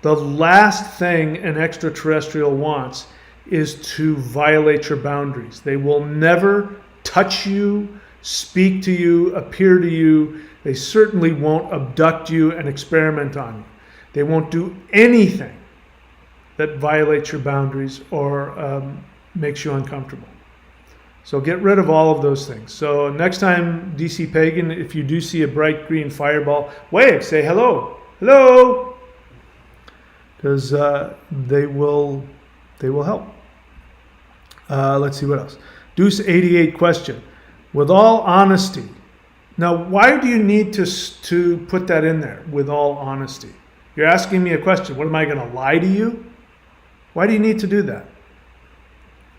The last thing an extraterrestrial wants is to violate your boundaries. They will never touch you, speak to you, appear to you. They certainly won't abduct you and experiment on you. They won't do anything that violates your boundaries or makes you uncomfortable. So get rid of all of those things. So next time, DC Pagan, if you do see a bright green fireball, wave, say hello, hello, because they will help. Let's see what else. Deuce 88 question. With all honesty. Now, why do you need to put that in there? With all honesty. You're asking me a question. What, am I going to lie to you? Why do you need to do that?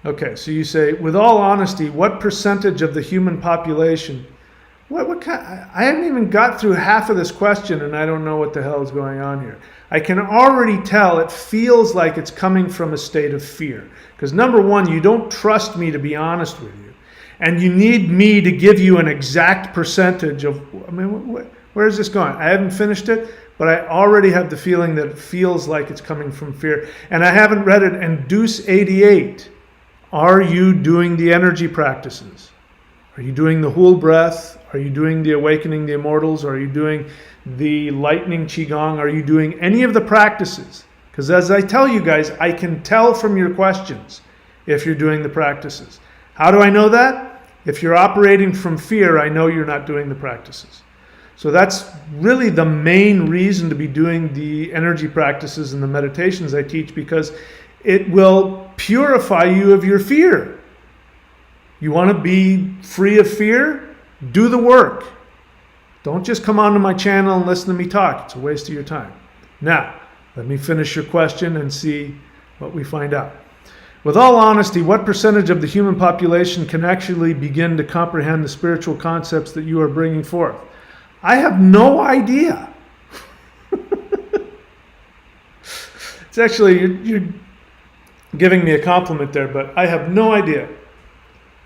Okay, so you say, with all honesty, what percentage of the human population? What kind? I haven't even got through half of this question, and I don't know what the hell is going on here. I can already tell it feels like it's coming from a state of fear. Because number one, you don't trust me to be honest with you. And you need me to give you an exact percentage of, where is this going? I haven't finished it, but I already have the feeling that it feels like it's coming from fear. And I haven't read it. And Deuce 88, are you doing the energy practices? Are you doing the whole breath? Are you doing the awakening the immortals? Are you doing the lightning qigong? Are you doing any of the practices? Because as I tell you guys, I can tell from your questions if you're doing the practices. How do I know that? If you're operating from fear, I know you're not doing the practices. So that's really the main reason to be doing the energy practices and the meditations I teach, because it will purify you of your fear. You want to be free of fear? Do the work. Don't just come onto my channel and listen to me talk. It's a waste of your time. Now, let me finish your question and see what we find out. With all honesty, what percentage of the human population can actually begin to comprehend the spiritual concepts that you are bringing forth? I have no idea. It's actually, you're giving me a compliment there, but I have no idea.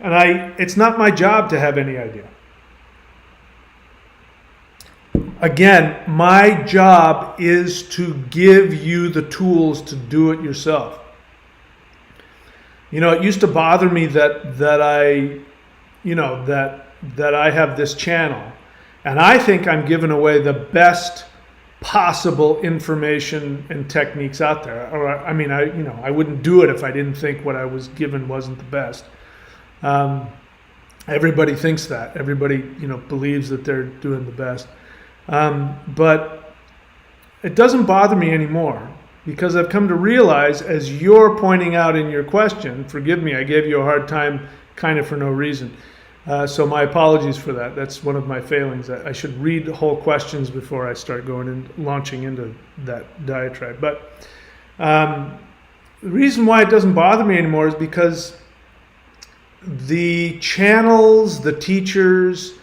And it's not my job to have any idea. Again, my job is to give you the tools to do it yourself. It used to bother me that I have this channel, and I think I'm giving away the best possible information and techniques out there. Or I wouldn't do it if I didn't think what I was given wasn't the best. Everybody thinks that. Everybody, believes that they're doing the best. But it doesn't bother me anymore, because I've come to realize, as you're pointing out in your question, forgive me, I gave you a hard time kind of for no reason. So my apologies for that. That's one of my failings. I should read whole questions before I start going and launching into that diatribe. But the reason why it doesn't bother me anymore is because the channels, the teachers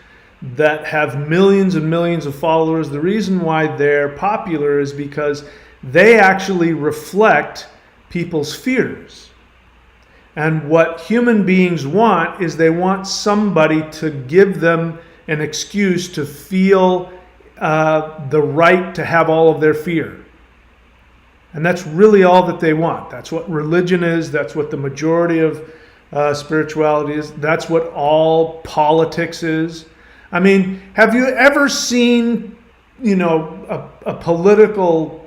that have millions and millions of followers, the reason why they're popular is because they actually reflect people's fears. And what human beings want is they want somebody to give them an excuse to feel the right to have all of their fear. And that's really all that they want. That's what religion is. That's what the majority of spirituality is. That's what all politics is. I mean, have you ever seen, a political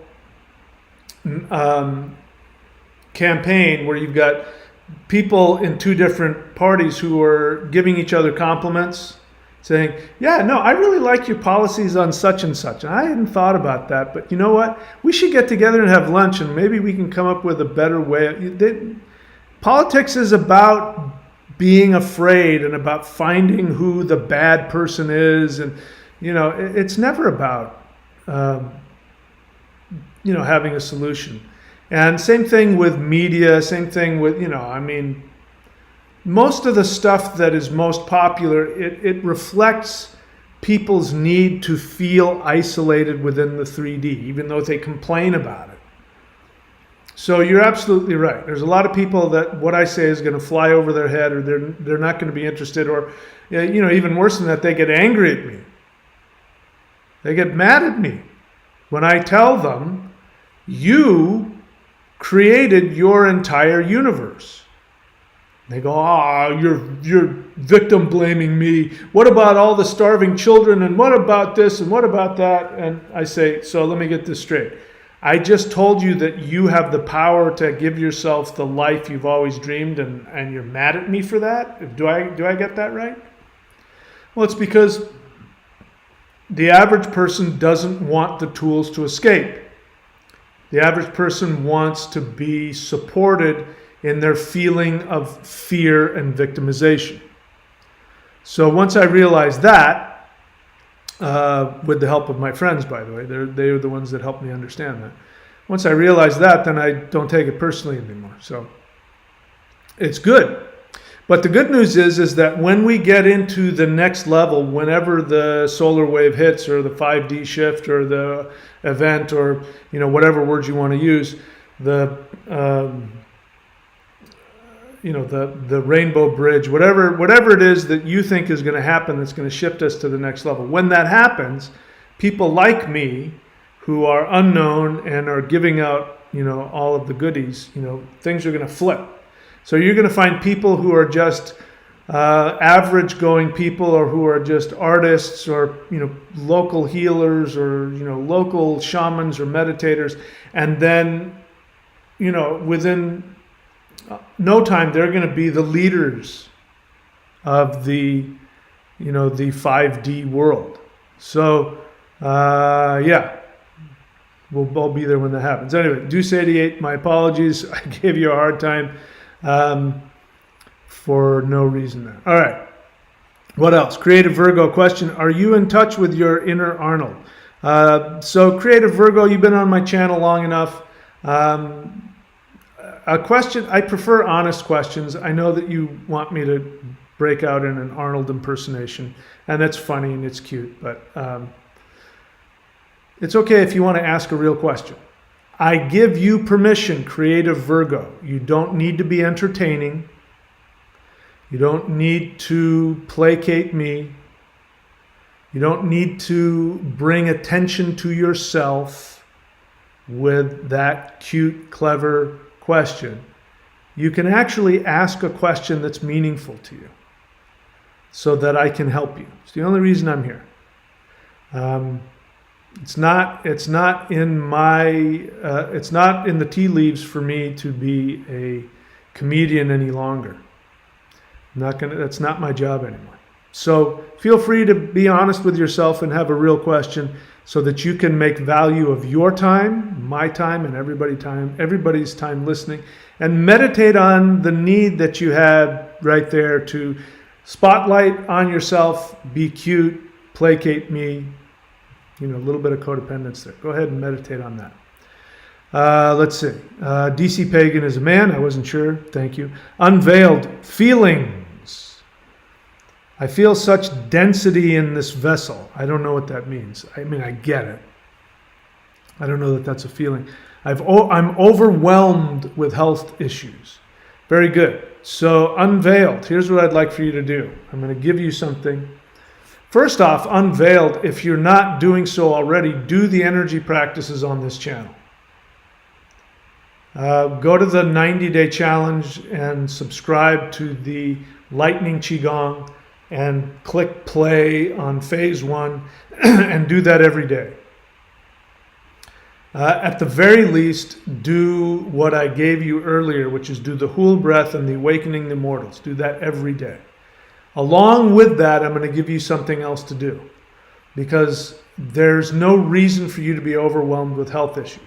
campaign where you've got people in two different parties who are giving each other compliments, saying, yeah, no, I really like your policies on such and such. And I hadn't thought about that, but you know what? We should get together and have lunch, and maybe we can come up with a better way. Politics is about being afraid and about finding who the bad person is. And, it's never about, having a solution. And same thing with media, same thing with, most of the stuff that is most popular, it reflects people's need to feel isolated within the 3D, even though they complain about it. So you're absolutely right. There's a lot of people that what I say is going to fly over their head, or they're not going to be interested, or, even worse than that, they get angry at me. They get mad at me when I tell them, you created your entire universe. They go, you're victim blaming me. What about all the starving children? And what about this? And what about that? And I say, so let me get this straight. I just told you that you have the power to give yourself the life you've always dreamed, and you're mad at me for that? Do I get that right? Well, it's because the average person doesn't want the tools to escape. The average person wants to be supported in their feeling of fear and victimization. So once I realized that, with the help of my friends, by the way, they're the ones that helped me understand that. Once I realized that, then I don't take it personally anymore. So it's good. But the good news is that when we get into the next level, whenever the solar wave hits, or the 5D shift, or the event, or whatever words you want to use, the rainbow bridge, whatever it is that you think is going to happen that's going to shift us to the next level. When that happens, people like me, who are unknown and are giving out all of the goodies, things are going to flip. So you're going to find people who are just average going people, or who are just artists, or local healers, or local shamans or meditators, and then within no time they're going to be the leaders of the the 5D world. So we'll all be there when that happens. Anyway, Deuce 88, my apologies. I gave you a hard time for no reason there. All right. What else? Creative Virgo question. Are you in touch with your inner Arnold? So Creative Virgo, you've been on my channel long enough. A question, I prefer honest questions. I know that you want me to break out in an Arnold impersonation, and that's funny and it's cute, but it's okay if you want to ask a real question. I give you permission, Creative Virgo. You don't need to be entertaining. You don't need to placate me. You don't need to bring attention to yourself with that cute, clever question. You can actually ask a question that's meaningful to you, so that I can help you. It's the only reason I'm here. It's not in the tea leaves for me to be a comedian any longer. That's not my job anymore. So feel free to be honest with yourself and have a real question so that you can make value of your time, my time, and everybody's time listening, and meditate on the need that you had right there to spotlight on yourself, be cute, placate me, a little bit of codependence there. Go ahead and meditate on that. Let's see. DC Pagan is a man. I wasn't sure. Thank you. Unveiled feelings. I feel such density in this vessel. I don't know what that means. I mean, I get it. I don't know that that's a feeling. I'm overwhelmed with health issues. Very good. So unveiled. Here's what I'd like for you to do. I'm going to give you something. First off, unveiled, if you're not doing so already, do the energy practices on this channel. Go to the 90-day challenge and subscribe to the Lightning Qigong and click play on phase 1 and do that every day. At the very least, do what I gave you earlier, which is do the Hul breath and the Awakening the Immortals. Do that every day. Along with that, I'm going to give you something else to do, because there's no reason for you to be overwhelmed with health issues.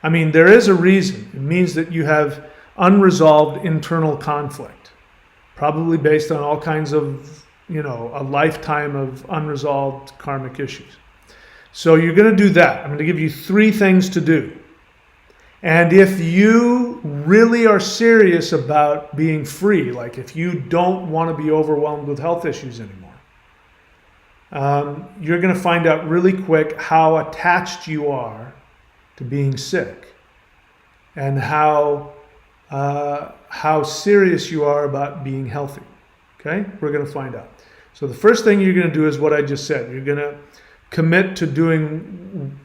I mean, there is a reason. It means that you have unresolved internal conflict, probably based on all kinds of, a lifetime of unresolved karmic issues. So you're going to do that. I'm going to give you 3 things to do. And if you really are serious about being free, like if you don't want to be overwhelmed with health issues anymore, you're going to find out really quick how attached you are to being sick and how serious you are about being healthy. Okay? We're going to find out. So the first thing you're going to do is what I just said. You're going to commit to doing,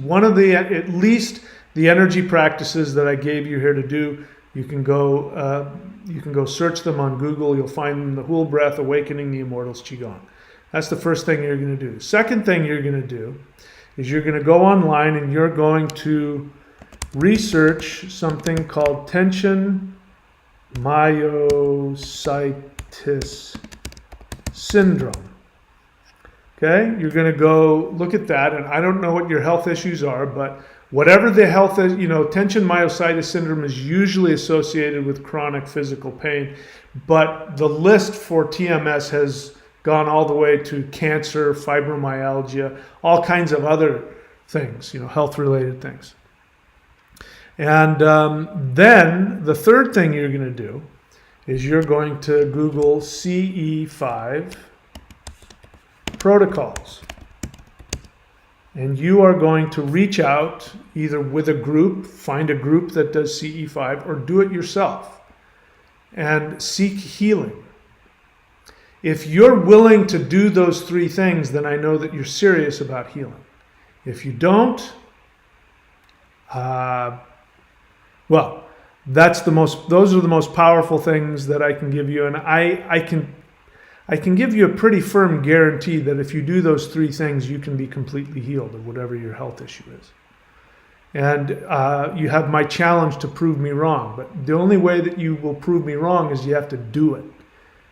one of at least the energy practices that I gave you here to do. You can go search them on Google. You'll find them, the Hul breath, Awakening the Immortals Qigong. That's the first thing you're going to do. Second thing you're going to do is you're going to go online and you're going to research something called tension myositis syndrome. Okay, you're going to go look at that, and I don't know what your health issues are, but whatever the health is, tension myositis syndrome is usually associated with chronic physical pain, but the list for TMS has gone all the way to cancer, fibromyalgia, all kinds of other things, health-related things. And then the third thing you're going to do is you're going to Google CE5 protocols. And you are going to reach out either with a group, find a group that does CE5, or do it yourself and seek healing. If you're willing to do those 3 things, then I know that you're serious about healing. If you don't, those are the most powerful things that I can give you. And I can give you a pretty firm guarantee that if you do those 3 things, you can be completely healed of whatever your health issue is. And you have my challenge to prove me wrong. But the only way that you will prove me wrong is you have to do it.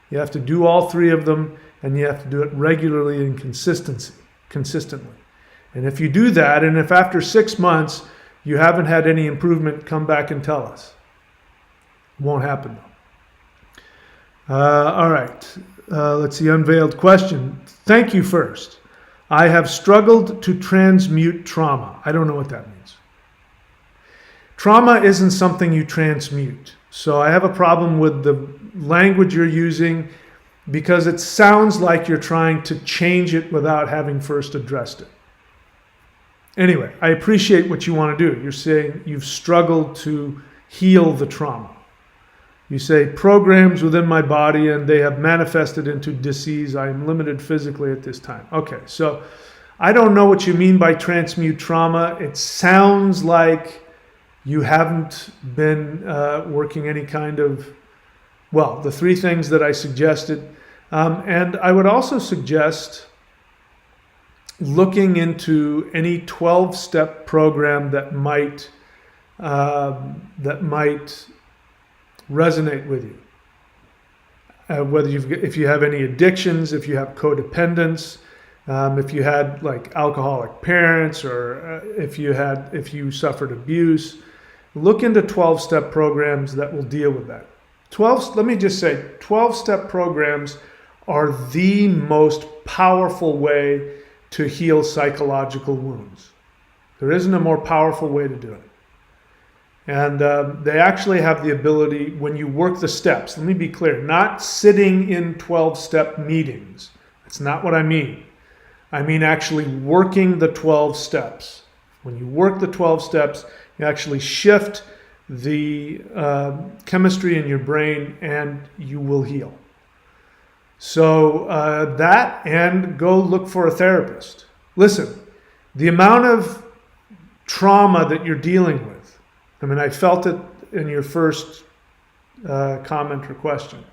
You have to do all 3 of them, and you have to do it regularly and consistently. And if you do that, and if after 6 months you haven't had any improvement, come back and tell us. It won't happen though. All right. Let's see, unveiled question. Thank you first. I have struggled to transmute trauma. I don't know what that means. Trauma isn't something you transmute. So I have a problem with the language you're using because it sounds like you're trying to change it without having first addressed it. Anyway, I appreciate what you want to do. You're saying you've struggled to heal the trauma. You say, programs within my body and they have manifested into disease. I am limited physically at this time. Okay, so I don't know what you mean by transmute trauma. It sounds like you haven't been working any kind of, the 3 things that I suggested. And I would also suggest looking into any 12-step program that might resonate with you. whether if you have any addictions, if you have codependence, if you had like alcoholic parents, or if you suffered abuse, look into 12-step programs that will deal with that. 12-step programs are the most powerful way to heal psychological wounds. There isn't a more powerful way to do it. And they actually have the ability, when you work the steps, let me be clear, not sitting in 12-step meetings. That's not what I mean. I mean actually working the 12 steps. When you work the 12 steps, you actually shift the chemistry in your brain and you will heal. So that, and go look for a therapist. Listen, the amount of trauma that you're dealing with, I mean, I felt it in your first comment or question.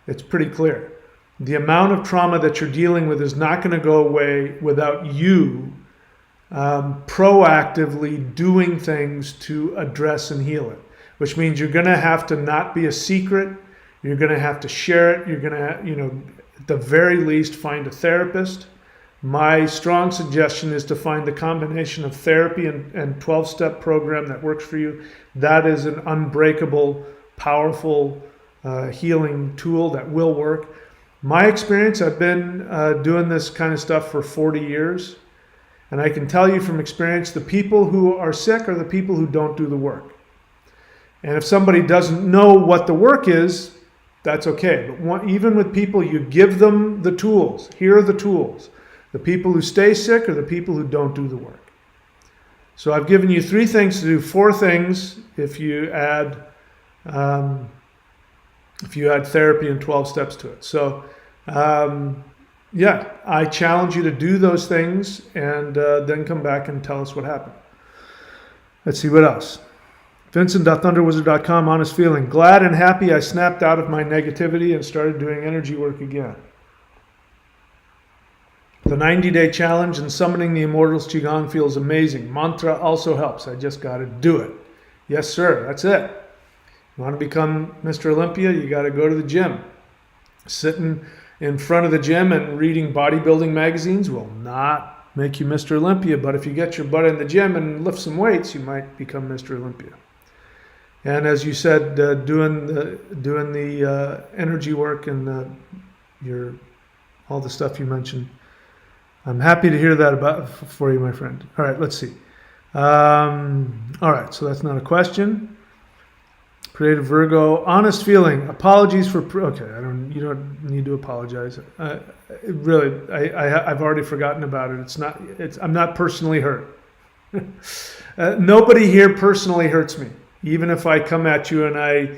It's pretty clear. The amount of trauma that you're dealing with is not going to go away without you proactively doing things to address and heal it, which means you're going to have to not be a secret. You're going to have to share it. You're going to, at the very least, find a therapist. My strong suggestion is to find the combination of therapy and 12-step program that works for you. That is an unbreakable, powerful healing tool that will work. My experience, I've been doing this kind of stuff for 40 years. And I can tell you from experience, the people who are sick are the people who don't do the work. And if somebody doesn't know what the work is, that's okay. But even with people, you give them the tools. Here are the tools. The people who stay sick are the people who don't do the work. So I've given you 3 things to do, 4 things if you add therapy and 12 steps to it. So yeah, I challenge you to do those things and then come back and tell us what happened. Let's see what else. Vincent.thunderwizard.com, honest feeling. Glad and happy I snapped out of my negativity and started doing energy work again. The 90-day challenge and summoning the immortals Qigong feels amazing. Mantra also helps. I just got to do it. Yes, sir. That's it. You want to become Mr. Olympia? You got to go to the gym. Sitting in front of the gym and reading bodybuilding magazines will not make you Mr. Olympia. But if you get your butt in the gym and lift some weights, you might become Mr. Olympia. And as you said, doing the energy work and all the stuff you mentioned, I'm happy to hear that for you, my friend. All right, let's see. All right, so that's not a question. Creative Virgo, honest feeling. Apologies for. Okay, you don't need to apologize. Really, I've already forgotten about it. I'm not personally hurt. Nobody here personally hurts me. Even if I come at you and I,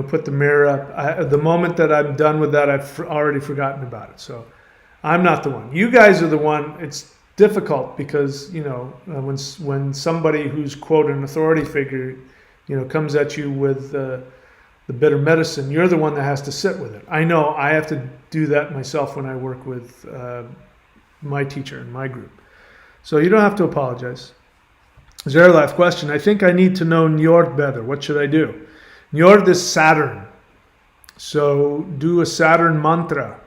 put the mirror up, the moment that I'm done with that, I've already forgotten about it. So I'm not the one. You guys are the one. It's difficult because, when somebody who's, quote, an authority figure, comes at you with the bitter medicine, you're the one that has to sit with it. I know I have to do that myself when I work with my teacher in my group. So you don't have to apologize. Zerlaf question. I think I need to know Njord better. What should I do? Njord is Saturn. So do a Saturn mantra.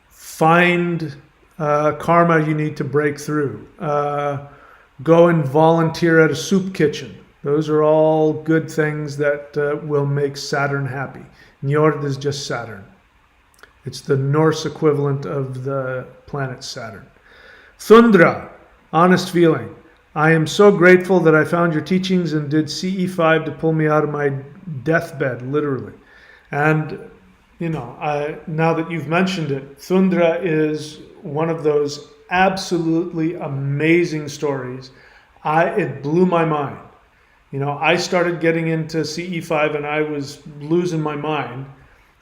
Find karma you need to break through. Go and volunteer at a soup kitchen. Those are all good things that will make Saturn happy. Njord is just Saturn. It's the Norse equivalent of the planet Saturn. Thundra, honest feeling. I am so grateful that I found your teachings and did CE5 to pull me out of my deathbed, literally. And, now that you've mentioned it, Thundra is one of those absolutely amazing stories. It blew my mind. I started getting into CE5 and I was losing my mind.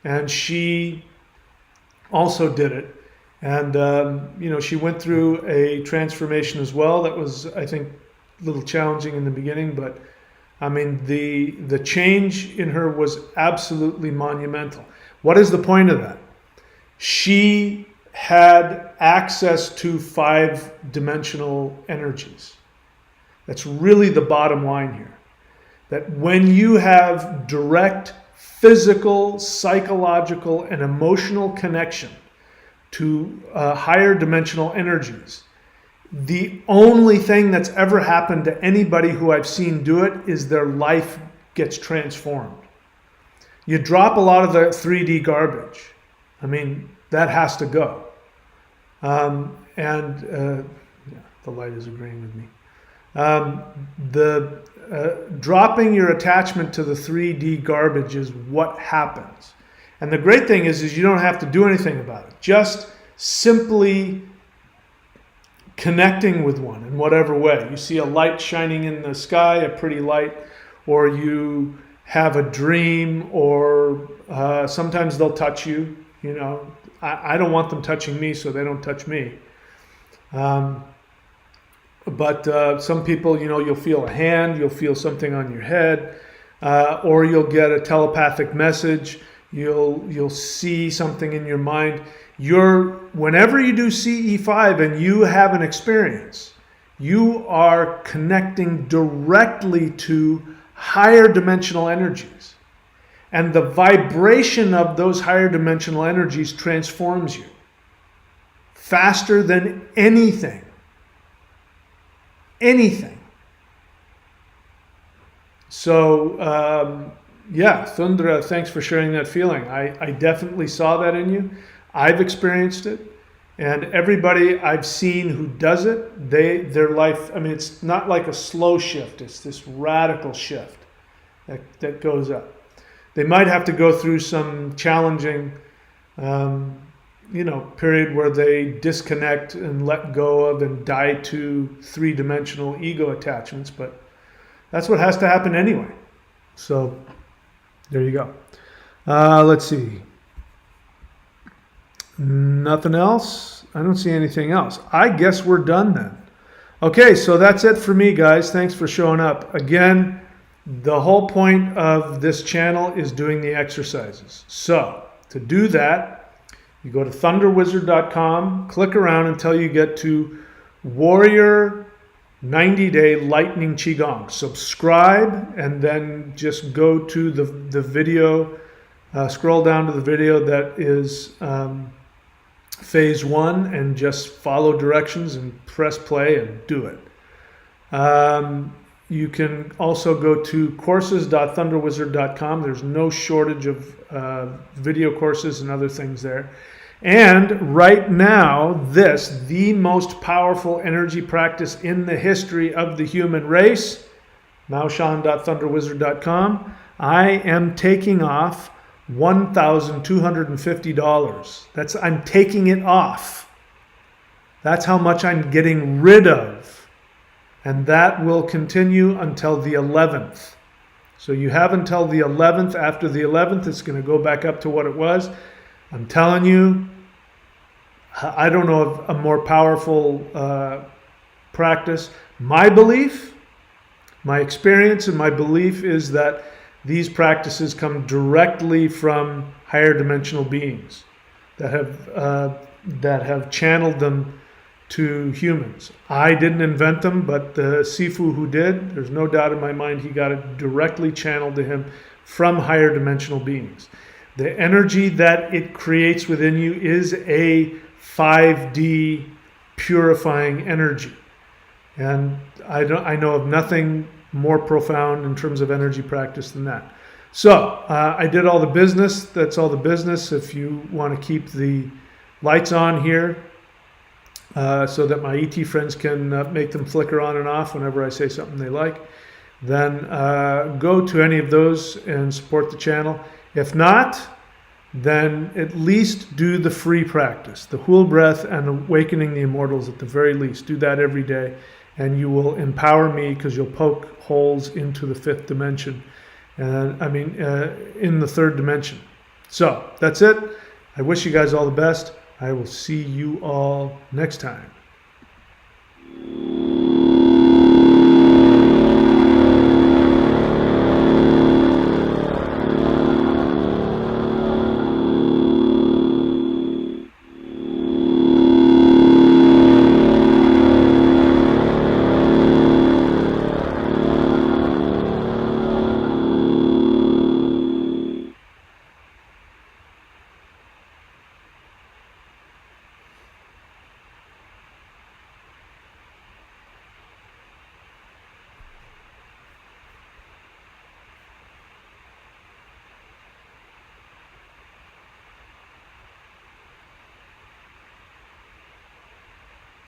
And she also did it. And, she went through a transformation as well. That was, I think, a little challenging in the beginning. But, the change in her was absolutely monumental. What is the point of that? She had access to 5-dimensional energies. That's really the bottom line here. That when you have direct physical, psychological, and emotional connection to higher dimensional energies. The only thing that's ever happened to anybody who I've seen do it is their life gets transformed. You drop a lot of the 3D garbage. I mean, that has to go. Yeah, the light is agreeing with me. Dropping your attachment to the 3D garbage is what happens. And the great thing is you don't have to do anything about it. Just simply connecting with one in whatever way. You see a light shining in the sky, a pretty light, or you have a dream, or sometimes they'll touch you. You know, I don't want them touching me, so they don't touch me. But some people, you know, you'll feel a hand, you'll feel something on your head, or you'll get a telepathic message. You'll see something in your mind. Whenever you do CE5 and you have an experience, you are connecting directly to higher dimensional energies. And the vibration of those higher dimensional energies transforms you faster than anything. Anything. So, yeah, Thundra, thanks for sharing that feeling. I definitely saw that in you. I've experienced it. And everybody I've seen who does it, their life, I mean, it's not like a slow shift. It's this radical shift that goes up. They might have to go through some challenging, period where they disconnect and let go of and die to three-dimensional ego attachments, but that's what has to happen anyway. So there you go. Let's see. Nothing else? I don't see anything else. I guess we're done then. Okay, so that's it for me, guys. Thanks for showing up. Again, the whole point of this channel is doing the exercises. So to do that, you go to thunderwizard.com, click around until you get to Warrior 90-Day Lightning Qigong. Subscribe, and then just go to the video, scroll down to the video that is phase 1, and just follow directions and press play and do it. You can also go to courses.thunderwizard.com. There's no shortage of video courses and other things there. And right now, the most powerful energy practice in the history of the human race, maoshan.thunderwizard.com, I am taking off $1,250. I'm taking it off. That's how much I'm getting rid of. And that will continue until the 11th. So you have until the 11th. After the 11th, it's going to go back up to what it was. I'm telling you, I don't know of a more powerful practice. My belief, my experience, and my belief is that these practices come directly from higher dimensional beings that have channeled them to humans. I didn't invent them, but the Sifu who did, there's no doubt in my mind he got it directly channeled to him from higher dimensional beings. The energy that it creates within you is a 5D purifying energy. And I know of nothing more profound in terms of energy practice than that. So I did all the business. That's all the business. If you want to keep the lights on here, so that my ET friends can make them flicker on and off whenever I say something they like, then go to any of those and support the channel. If not, then at least do the free practice, the Hool Breath and Awakening the Immortals at the very least. Do that every day, and you will empower me because you'll poke holes into the 5th dimension, and in the 3rd dimension. So that's it. I wish you guys all the best. I will see you all next time.